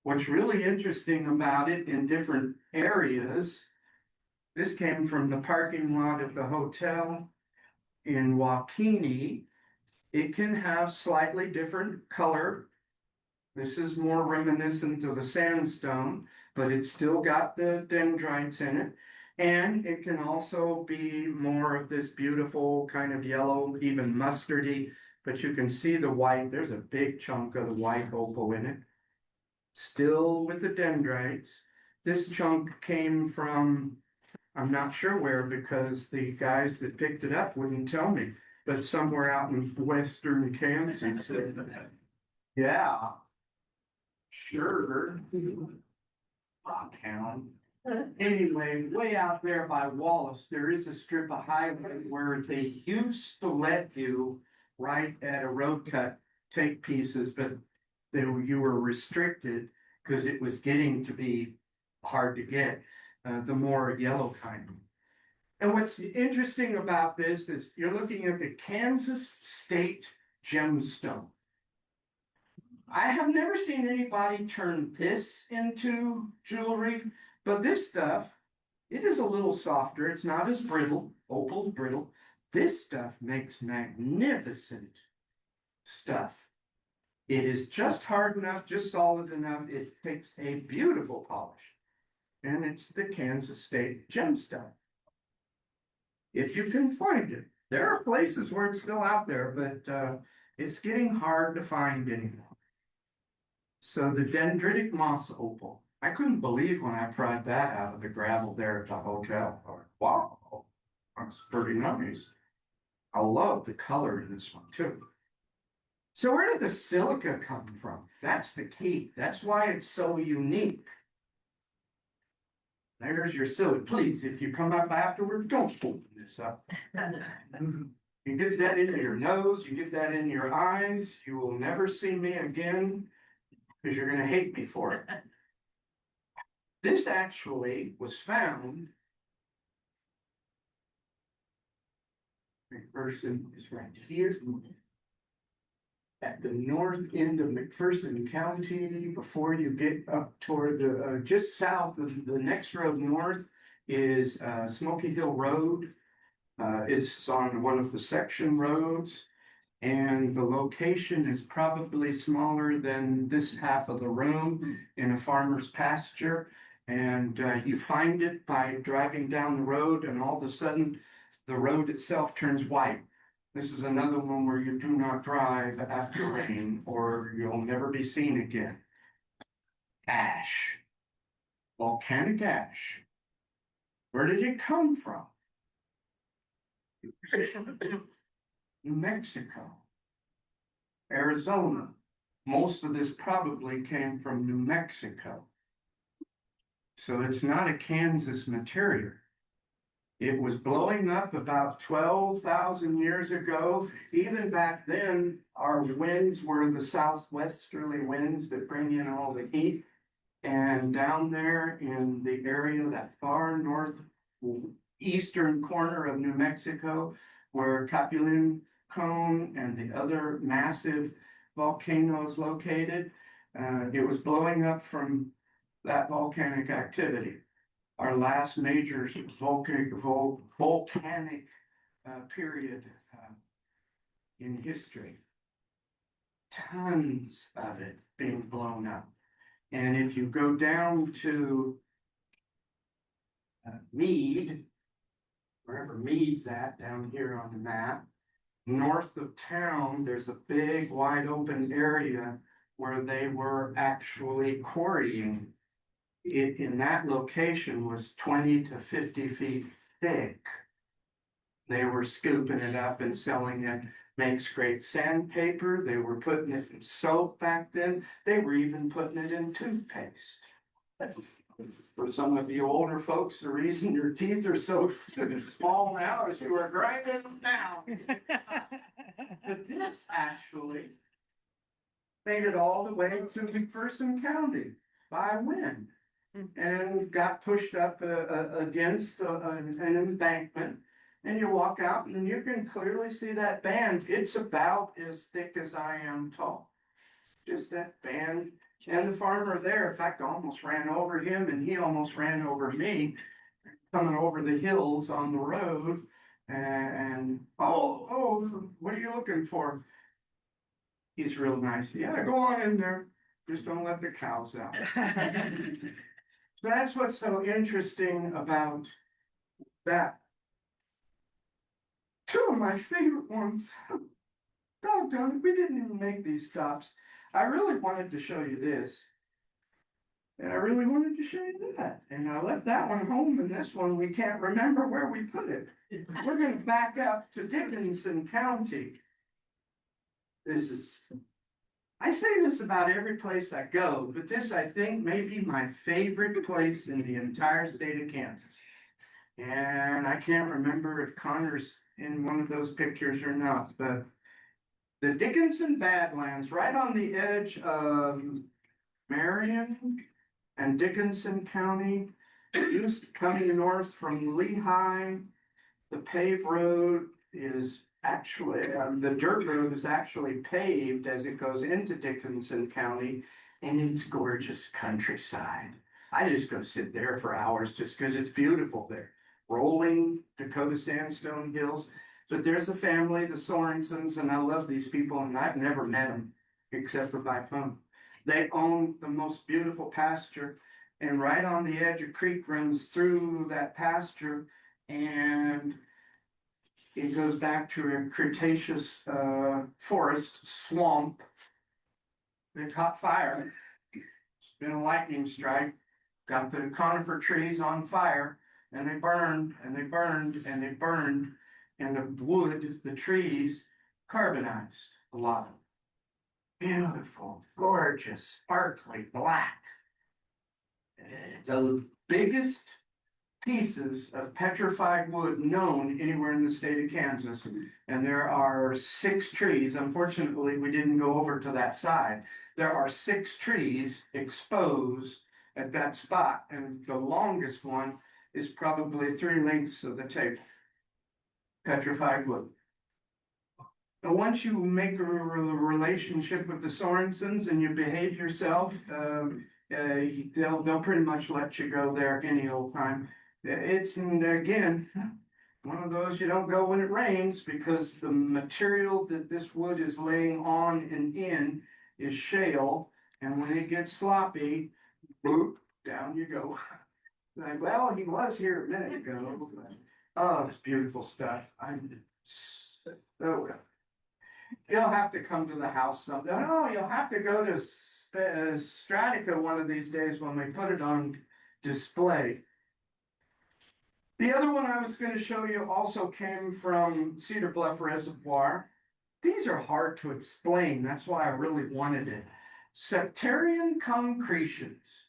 What's really interesting about it in different areas, this came from the parking lot of the hotel in Waukene. It can have slightly different color. This is more reminiscent of the sandstone, but it's still got the dendrites in it. And it can also be more of this beautiful kind of yellow, even mustardy, but you can see the white. There's a big chunk of the white opal in it. Still with the dendrites. This chunk came from, I'm not sure where because the guys that picked it up wouldn't tell me, but somewhere out in western Kansas. Yeah. Sure. Rockhound. Anyway, way out there by Wallace, there is a strip of highway where they used to let you right at a road cut take pieces, but you were restricted because it was getting to be hard to get, the more yellow kind. And what's interesting about this is you're looking at the Kansas State gemstone. I have never seen anybody turn this into jewelry, but this stuff, it is a little softer. It's not as brittle. Opal's brittle. This stuff makes magnificent stuff. It is just hard enough, just solid enough. It takes a beautiful polish. And it's the Kansas State gemstone. If you can find it. There are places where it's still out there, but it's getting hard to find anymore. So the dendritic moss opal. I couldn't believe when I pried that out of the gravel there at the hotel. I went, wow, that's pretty nice. I love the color in this one too. So where did the silica come from? That's the key. That's why it's so unique. There's your silica. Please, if you come up afterward, don't open this up. You get that into your nose, you get that in your eyes, you will never see me again because you're going to hate me for it. This actually was found. McPherson is right here at the north end of McPherson County before you get up toward the just south of the next road north is Smoky Hill Road. It's on one of the section roads, and the location is probably smaller than this half of the room in a farmer's pasture. And you find it by driving down the road, and all of a sudden the road itself turns white. This is another one where you do not drive after rain or you'll never be seen again. Ash, volcanic ash. Where did it come from? New Mexico, Arizona. Most of this probably came from New Mexico. So it's not a Kansas material. It was blowing up about 12,000 years ago. Even back then, our winds were the southwesterly winds that bring in all the heat. And down there in the area, that far northeastern corner of New Mexico, where Capulin Cone and the other massive volcanoes located, it was blowing up from that volcanic activity. Our last major volcanic period in history. Tons of it being blown up. And if you go down to Meade, wherever Meade's at down here on the map, north of town, there's a big wide open area where they were actually quarrying. It in that location was 20 to 50 feet thick. They were scooping it up and selling it. Makes great sandpaper. They were putting it in soap back then. They were even putting it in toothpaste. For some of you older folks, the reason your teeth are so small now is you are grinding them down. But this actually made it all the way to McPherson County by wind. And got pushed up against an embankment, and you walk out and you can clearly see that band. It's about as thick as I am tall, just that band. And the farmer there, in fact, almost ran over him, and he almost ran over me coming over the hills on the road. And oh, what are you looking for? He's real nice. Yeah, go on in there, just don't let the cows out. That's what's so interesting about that. Two of my favorite ones. Doggone it, we didn't even make these stops. I really wanted to show you this. And I really wanted to show you that. And I left that one home, and this one we can't remember where we put it. We're going to back up to Dickinson County. I say this about every place I go, but this, I think, may be my favorite place in the entire state of Kansas. And I can't remember if Connor's in one of those pictures or not, but the Dickinson Badlands, right on the edge of Marion and Dickinson County, coming north from Lehigh, the paved road is actually, the dirt road is actually paved as it goes into Dickinson County, and it's gorgeous countryside. I just go sit there for hours just because it's beautiful there. Rolling Dakota sandstone hills. But there's the family, the Sorensens, and I love these people, and I've never met them except for by phone. They own the most beautiful pasture, and right on the edge, a creek runs through that pasture, and it goes back to a Cretaceous forest swamp. It caught fire. It's been a lightning strike. Got the conifer trees on fire, and they burned and they burned and they burned, and the wood, the trees carbonized a lot. Beautiful, gorgeous, sparkly black. The biggest pieces of petrified wood known anywhere in the state of Kansas. And there are 6 trees. Unfortunately, we didn't go over to that side. There are 6 trees exposed at that spot. And the longest one is probably 3 lengths of the table. Petrified wood. And once you make a relationship with the Sorensens and you behave yourself, they'll pretty much let you go there any old time. It's, and again, one of those you don't go when it rains, because the material that this wood is laying on and in is shale, and when it gets sloppy, boop, down you go. Like, well, he was here a minute ago. Oh, it's beautiful stuff. Oh, you'll have to come to the house someday. Oh, you'll have to go to Strataca one of these days when we put it on display. The other one I was going to show you also came from Cedar Bluff Reservoir. These are hard to explain. That's why I really wanted it. Septarian concretions.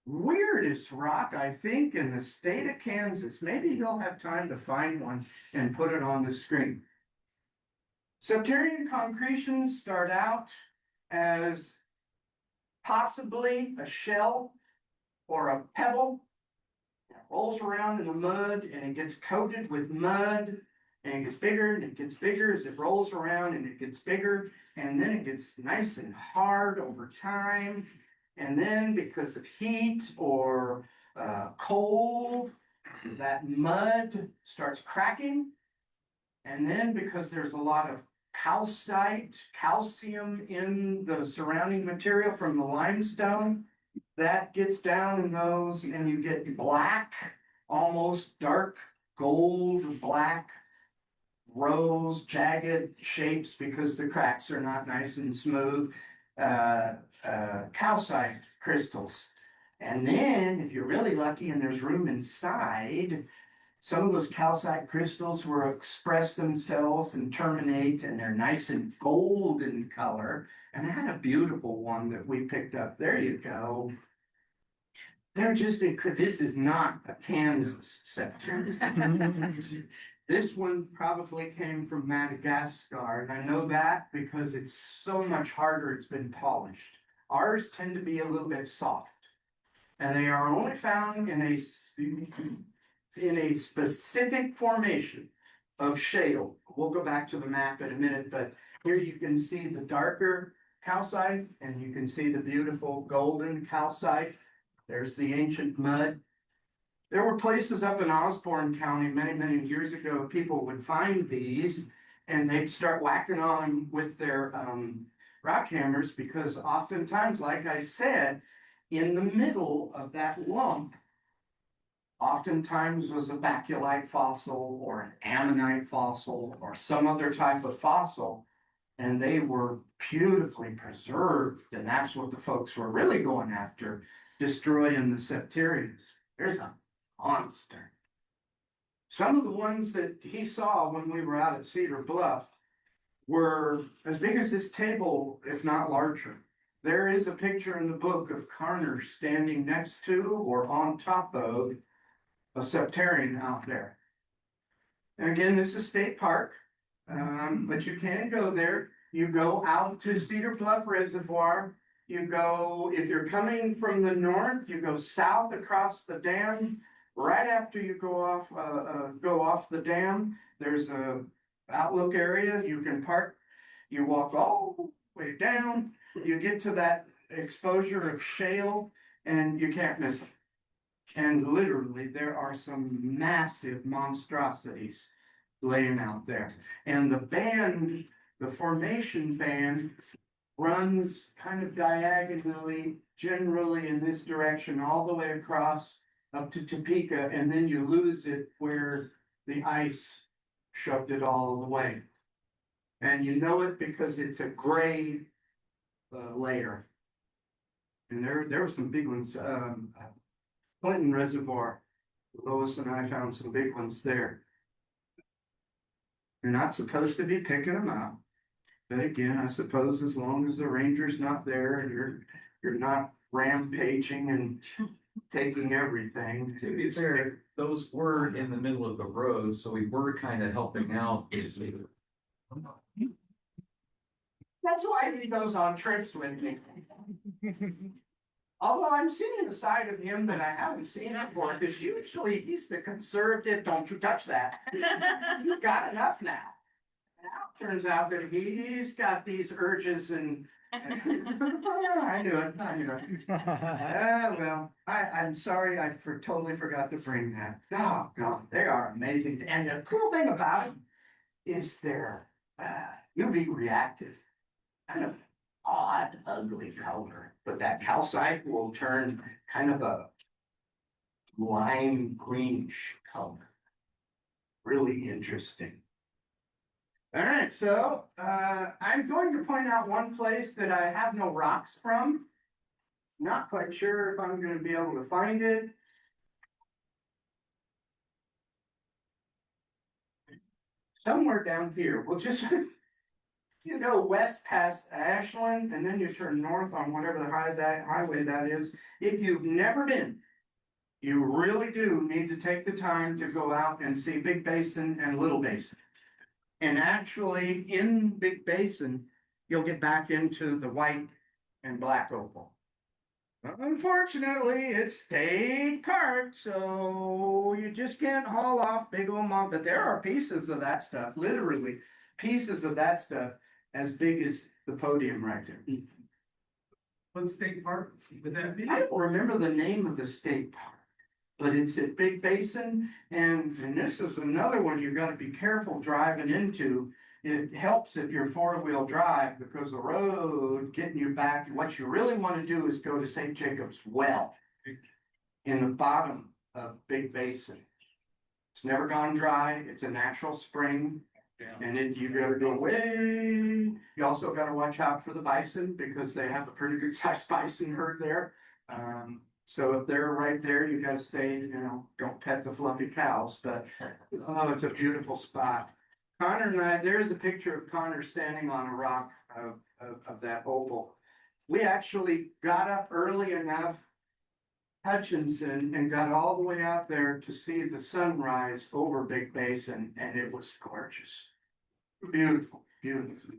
Weirdest rock, I think, in the state of Kansas. Maybe you'll have time to find one and put it on the screen. Septarian concretions start out as possibly a shell or a pebble. It rolls around in the mud and it gets coated with mud, and it gets bigger and it gets bigger as it rolls around, and it gets bigger, and then it gets nice and hard over time. And then because of heat or cold, that mud starts cracking. And then because there's a lot of calcium in the surrounding material from the limestone, that gets down in those, and you get black, almost dark gold, black, rose, jagged shapes because the cracks are not nice and smooth, calcite crystals. And then if you're really lucky and there's room inside, some of those calcite crystals will express themselves and terminate, and they're nice and golden color. And I had a beautiful one that we picked up. There you go. They're just, this is not a Kansas sector. This one probably came from Madagascar, and I know that because it's so much harder, it's been polished. Ours tend to be a little bit soft, and they are only found in a specific formation of shale. We'll go back to the map in a minute, but here you can see the darker calcite, and you can see the beautiful golden calcite. There's the ancient mud. There were places up in Osborne County many, many years ago, people would find these and they'd start whacking on with their rock hammers, because oftentimes, like I said, in the middle of that lump, oftentimes was a baculite fossil or an ammonite fossil or some other type of fossil, and they were beautifully preserved, and that's what the folks were really going after, destroying the septarians. There's a monster. Some of the ones that he saw when we were out at Cedar Bluff were as big as this table, if not larger. There is a picture in the book of Carner standing next to or on top of a septarian out there. And again, this is state park, but you can go there. You go out to Cedar Bluff Reservoir. You go, if you're coming from the north, you go south across the dam. Right after you go off the dam, there's a outlook area, you can park, you walk all the way down, you get to that exposure of shale and you can't miss it. And literally, there are some massive monstrosities laying out there. And the band, the formation band runs kind of diagonally, generally in this direction, all the way across up to Topeka, and then you lose it where the ice shoved it all the way. And you know it because it's a gray layer. And there were some big ones. Clinton Reservoir, Lois and I found some big ones there. You're not supposed to be picking them up. But again, I suppose as long as the ranger's not there and you're not rampaging and taking everything. To be fair, those were in the middle of the road, so we were kind of helping out. That's why he goes on trips with me. Although I'm seeing a side of him that I haven't seen before, because usually he's the conservative, don't you touch that. He's got enough now. Now it turns out that he's got these urges and I knew it. Well, I'm sorry, totally forgot to bring that. Oh, God, they are amazing. And the cool thing about them is they're UV reactive. Kind of odd, ugly color, but that calcite will turn kind of a lime greenish color. Really interesting. All right, so I'm going to point out one place that I have no rocks from. Not quite sure if I'm going to be able to find it. Somewhere down here, we'll just you go west past Ashland and then you turn north on whatever the highway that is. If you've never been, you really do need to take the time to go out and see Big Basin and Little Basin. And actually in Big Basin, you'll get back into the white and black opal. Unfortunately, it's state park, so you just can't haul off big old mom, but there are pieces of that stuff, literally pieces of that stuff as big as the podium right there. What state park would that be? I don't remember the name of the state park, but it's at Big Basin, and this is another one you gotta be careful driving into. It helps if you're four-wheel drive, because the road getting you back, what you really wanna do is go to St. Jacob's Well in the bottom of Big Basin. It's never gone dry, it's a natural spring. And then you gotta go way, you also gotta watch out for the bison because they have a pretty good sized bison herd there. So if they're right there, you gotta stay, don't pet the fluffy cows, but oh, it's a beautiful spot. Connor and I, there is a picture of Connor standing on a rock of that opal. We actually got up early enough, Hutchinson, and got all the way out there to see the sunrise over Big Basin, and it was gorgeous. Beautiful, beautiful.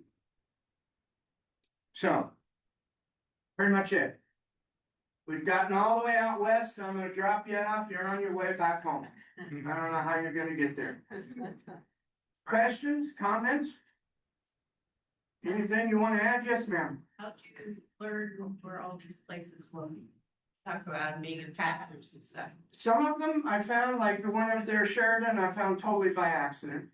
So, pretty much it. We've gotten all the way out west. I'm gonna drop you off. You're on your way back home. I don't know how you're gonna get there. Questions, comments? Anything you want to add? Yes, ma'am. How'd you learn where all these places were? Talk about being in patterns and stuff. Some of them I found, like the one up there, Sheridan, I found totally by accident.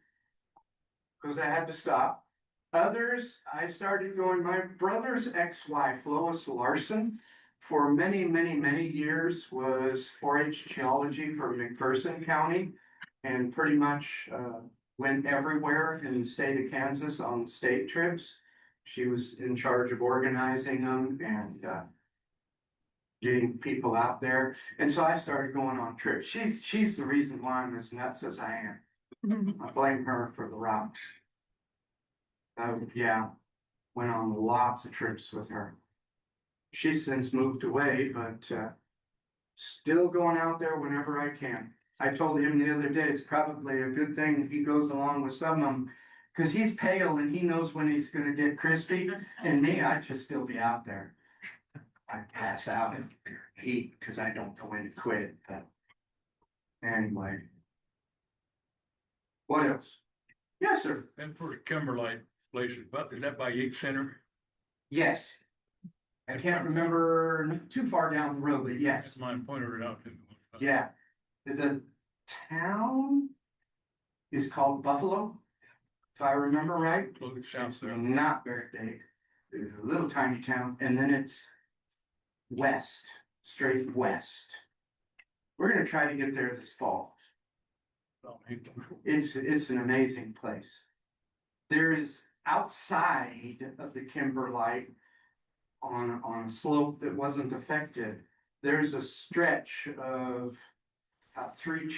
Because I had to stop. Others, I started going, my brother's ex-wife, Lois Larson, for many, many, many years was 4-H geology for McPherson County. And pretty much went everywhere in the state of Kansas on state trips. She was in charge of organizing them and getting people out there. And so I started going on trips. She's the reason why I'm as nuts as I am. I blame her for the rocks. Yeah, went on lots of trips with her. She's since moved away, but still going out there whenever I can. I told him the other day, it's probably a good thing that he goes along with some of them, because he's pale and he knows when he's gonna get crispy, and me, I'd just still be out there. I'd pass out in heat, because I don't know when to quit, but anyway. What else? Yes, sir. And for Kimberlite places, but is that by Yates Center? Yes. I can't remember, not too far down the road, but yes. That's mine pointed it out to me. Yeah. The town is called Buffalo, if I remember right. A little bit south It's there. not very big. It's a little tiny town, and then it's west, straight west. We're gonna try to get there this fall. It's an amazing place. There is outside of the Kimberlite on a slope that wasn't affected. There's a stretch of 3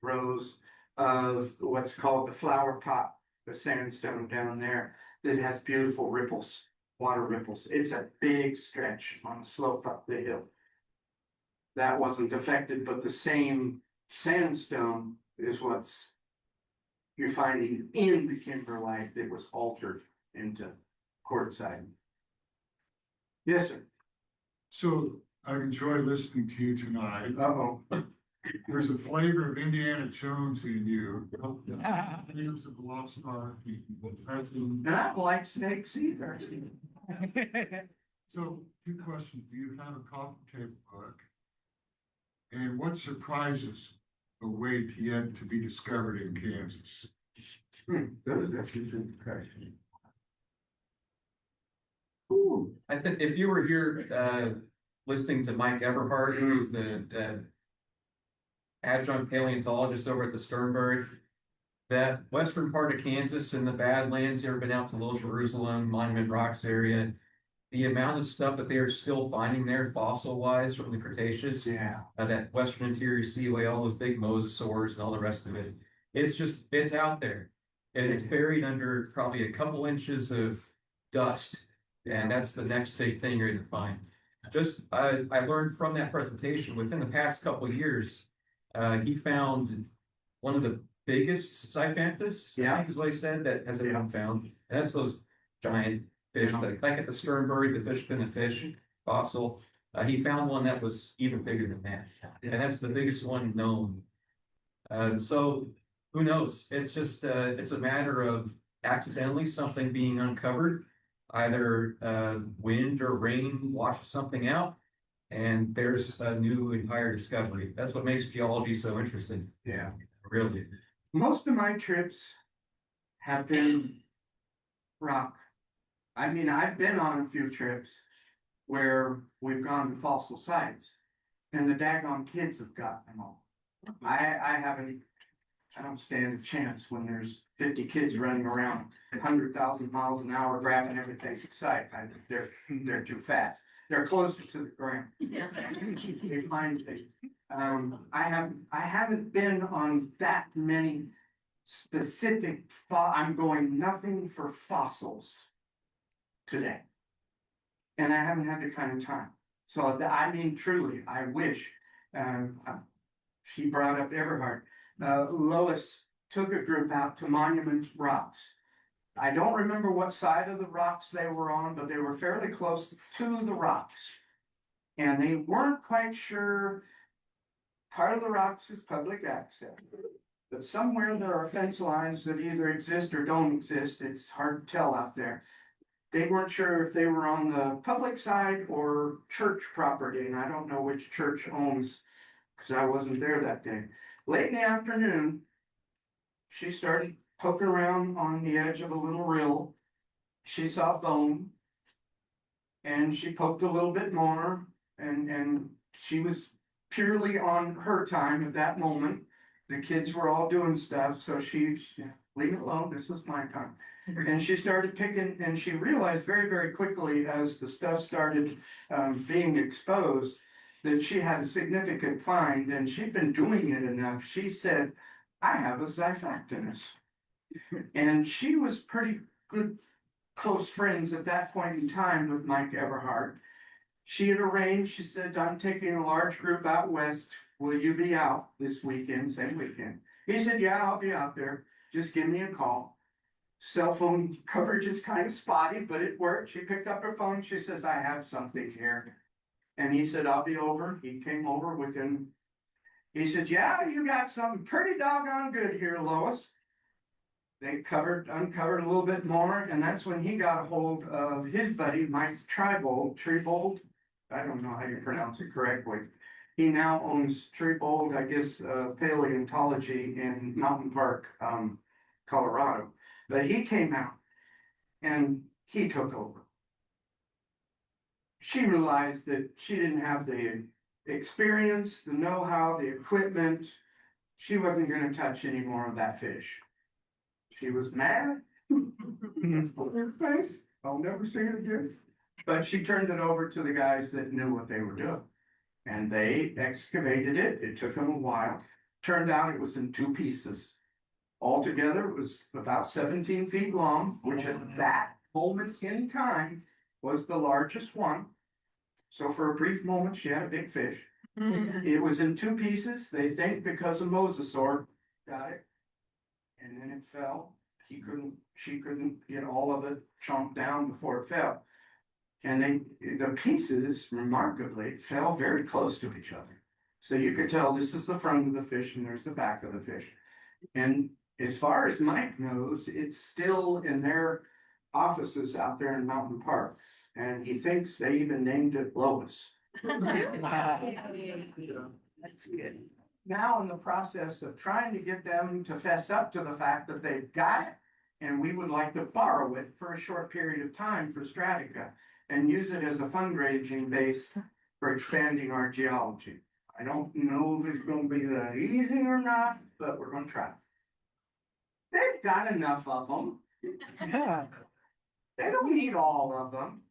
rows of what's called the flower pot, the sandstone down there that has beautiful ripples, water ripples. It's a big stretch on a slope up the hill. That wasn't affected, but the same sandstone is what's you're finding in the Kimberlite that was altered into quartzite. Yes, sir. So I've enjoyed listening to you tonight. Uh-oh. There's a flavor of Indiana Jones in you. Hands of the Lost Ark. And I don't like snakes either. So, 2 questions. Do you have a coffee table book? And what surprises await yet to be discovered in Kansas? That was actually a good question. I think if you were here, listening to Mike Everhart, who's the adjunct paleontologist over at the Sternberg, that western part of Kansas and the Badlands, you ever been out to Little Jerusalem, Monument Rocks area, the amount of stuff that they are still finding there fossil wise from the Cretaceous, Yeah. that western interior seaway, all those big mosasaurs and all the rest of it, it's out there. And it's buried under probably a couple inches of dust. And that's the next big thing you're gonna find. I learned from that presentation, within the past couple of years, he found one of the biggest Zyphanthus, I think is what he said, that hasn't been found. And that's those giant fish, like at the Sternberg, the fish fin, the fish fossil. He found one that was even bigger than that. And that's the biggest one known. So who knows? It's just, it's a matter of accidentally something being uncovered. Either wind or rain washes something out, and there's a new and higher discovery. That's what makes geology so interesting. Yeah. Really. Most of my trips have been rock. I mean, I've been on a few trips where we've gone to fossil sites, and the daggone kids have got them all. I don't stand a chance when there's 50 kids running around 100,000 miles an hour grabbing everything in sight. They're too fast. They're closer to the ground. They find things. I haven't been on that many specific. I'm going nothing for fossils today, and I haven't had the kind of time. So I mean, truly, I wish. She brought up Everhart. Lois took a group out to Monument Rocks. I don't remember what side of the rocks they were on, but they were fairly close to the rocks. And they weren't quite sure. Part of the rocks is public access, but somewhere there are fence lines that either exist or don't exist. It's hard to tell out there. They weren't sure if they were on the public side or church property, and I don't know which church owns, because I wasn't there that day. Late in the afternoon, she started poking around on the edge of a little rill. She saw bone, and she poked a little bit more, and she was purely on her time at that moment. The kids were all doing stuff, so she leave it alone, this is my time. And she started picking, and she realized very, very quickly as the stuff started being exposed, that she had a significant find, and she'd been doing it enough. She said, I have a Zyphactinus. And she was pretty good, close friends at that point in time with Mike Everhart. She had arranged, she said, I'm taking a large group out west. Will you be out this weekend, same weekend? He said, yeah, I'll be out there. Just give me a call. Cell phone coverage is kind of spotty, but it worked. She picked up her phone. She says, I have something here. And he said, I'll be over. He came over with him. He said, yeah, you got something pretty doggone good here, Lois. they uncovered a little bit more, and that's when he got a hold of his buddy, Mike Trebold. I don't know how you pronounce it correctly. He now owns Trebold, I guess, paleontology in Mountain Park, Colorado. But he came out and he took over. She realized that she didn't have the experience, the know-how, the equipment. She wasn't gonna touch any more of that fish. She was mad. I'll never see it again. But she turned it over to the guys that knew what they were doing. And they excavated it. It took them a while. Turned out it was in two pieces. Altogether, it was about 17 feet long, which at that moment in time was the largest one. So for a brief moment, she had a big fish. It was in two pieces. They think because of mosasaur got it. And then it fell. She couldn't get all of it chomped down before it fell. And the pieces, remarkably, fell very close to each other. So you could tell this is the front of the fish and there's the back of the fish. And as far as Mike knows, it's still in their offices out there in Mountain Park. And he thinks they even named it Lois. That's good. Now in the process of trying to get them to fess up to the fact that they've got it. And we would like to borrow it for a short period of time for Strataca and use it as a fundraising base for expanding our geology. I don't know if it's gonna be that easy or not, but we're gonna try. They've got enough of them. They don't need all of them.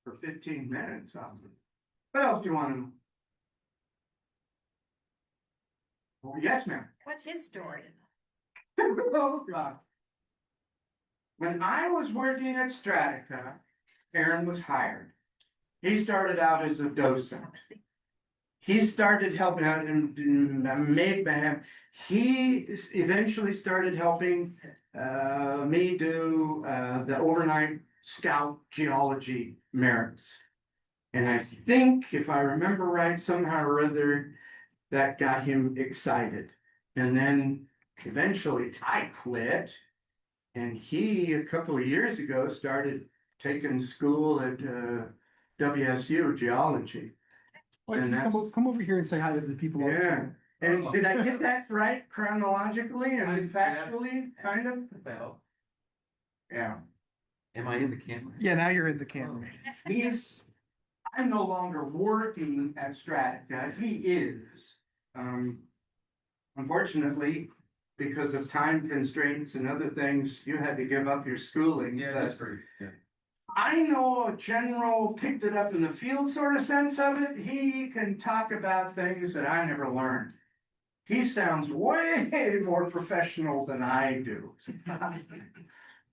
For 15 minutes. What else do you want to know? Oh, yes, ma'am. What's his story? Oh, God. When I was working at Strataca, Aaron was hired. He started out as a docent. He started helping out and made him. He eventually started helping me do the overnight scout geology merits. And I think, if I remember right, somehow or other, that got him excited. And then eventually I quit. And he, a couple of years ago, started taking school at WSU geology. And that's, Come over here and say hi to the people. yeah. And did I get that right chronologically I- and factually, kind of? About, Yeah. am I in the camera? Yeah, now you're in the camera. I'm no longer working at Strataca, he is. Unfortunately, because of time constraints and other things, you had to give up your schooling. Yeah, but that's great, yeah. I know a general picked it up in the field sort of sense of it. He can talk about things that I never learned. He sounds way more professional than I do.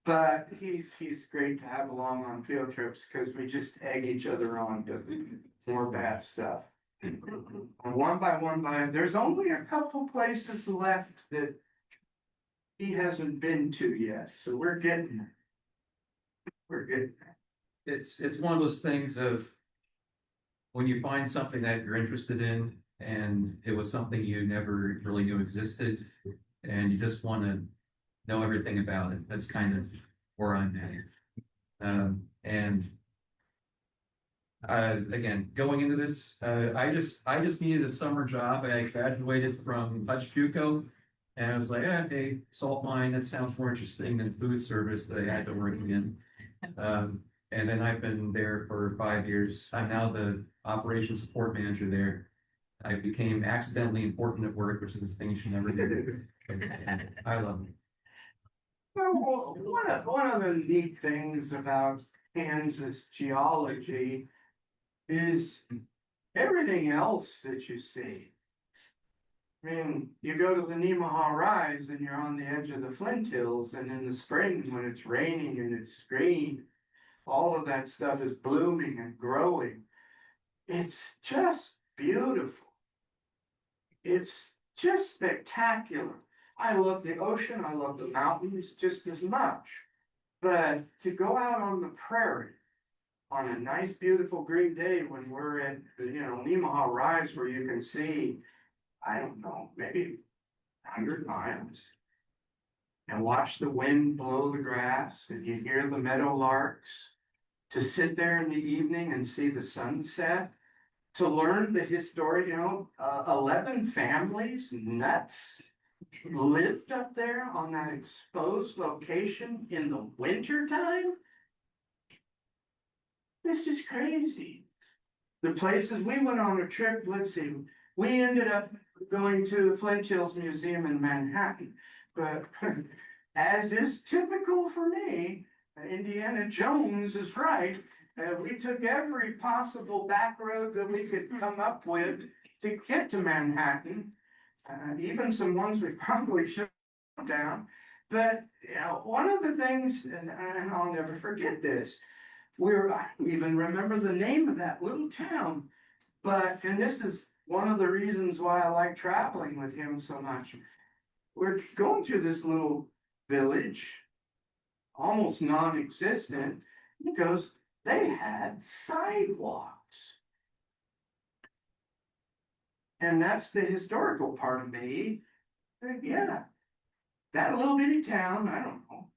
But he's great to have along on field trips because we just egg each other on to more bad stuff. And one by, there's only a couple places left that he hasn't been to yet, so we're getting there. We're getting there. It's one of those things of when you find something that you're interested in and it was something you never really knew existed and you just want to know everything about it. That's kind of where I'm at. Again, going into this, I just needed a summer job. I graduated from Hutch JUCO and I was like, hey, salt mine, that sounds more interesting than food service that I had to work in. And then I've been there for 5 years. I'm now the operations support manager there. I became accidentally important at work, which is this thing you should never do. I love it. Well, one of the neat things about Kansas geology is everything else that you see. I mean, you go to the Nemaha Rise and you're on the edge of the Flint Hills, and in the spring when it's raining and it's green, all of that stuff is blooming and growing. It's just beautiful. It's just spectacular. I love the ocean, I love the mountains just as much. But to go out on the prairie on a nice, beautiful green day when we're at, Nemaha Rise where you can see, I don't know, maybe 100 miles. And watch the wind blow the grass and you hear the meadow larks. To sit there in the evening and see the sunset. To learn the history, 11 families, nuts, lived up there on that exposed location in the winter time. It's just crazy. The places we went on a trip, let's see, we ended up going to the Flint Hills Museum in Manhattan. But as is typical for me, Indiana Jones is right. We took every possible back road that we could come up with to get to Manhattan. Even some ones we probably should have down. But one of the things, and I'll never forget this, I don't even remember the name of that little town. And this is one of the reasons why I like traveling with him so much. We're going through this little village, almost non-existent, because they had sidewalks. And that's the historical part of me. Yeah, that little bitty town, I don't know,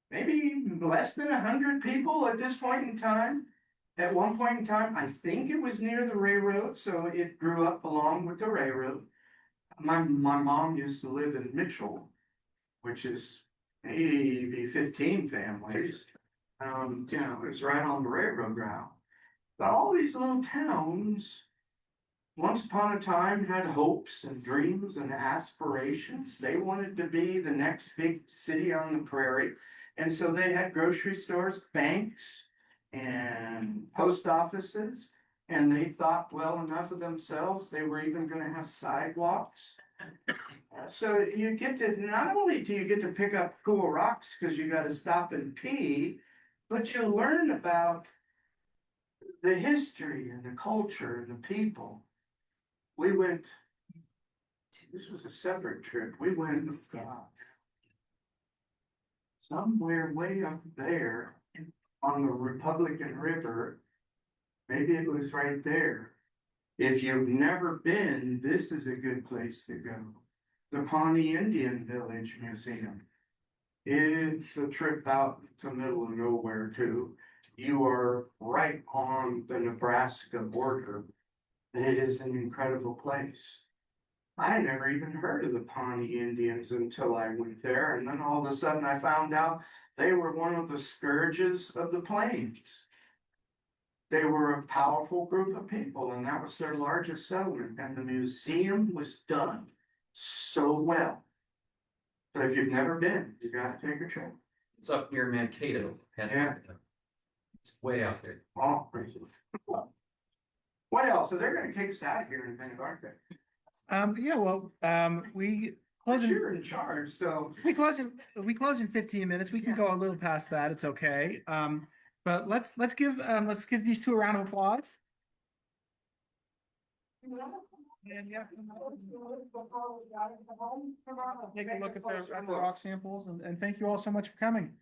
maybe less than 100 people at this point in time. At one point in time, I think it was near the railroad, so it grew up along with the railroad. My mom used to live in Mitchell, which is maybe 15 families. It was right on the railroad route. But all these little towns, once upon a time, had hopes and dreams and aspirations. They wanted to be the next big city on the prairie. And so they had grocery stores, banks, and post offices. And they thought well enough of themselves, they were even going to have sidewalks. So you get to, not only do you get to pick up cool rocks because you got to stop and pee, but you learn about the history and the culture and the people. This was a separate trip. We went somewhere way up there on the Republican River. Maybe it was right there. If you've never been, this is a good place to go. The Pawnee Indian Village Museum. It's a trip out to the middle of nowhere too. You are right on the Nebraska border. It is an incredible place. I had never even heard of the Pawnee Indians until I went there, and then all of a sudden I found out they were one of the scourges of the plains. They were a powerful group of people, and that was their largest settlement, and the museum was done so well. But if you've never been, you gotta take a trip. It's up near Mankato. It's way out there. Oh, crazy. Well, so they're gonna kick us out of here in a minute, aren't they? We But close in, you're in charge, so. we close in 15 minutes. We can go a little past that. It's okay. But let's give these two a round of applause. And take a look at the rock samples and thank you all so much for coming.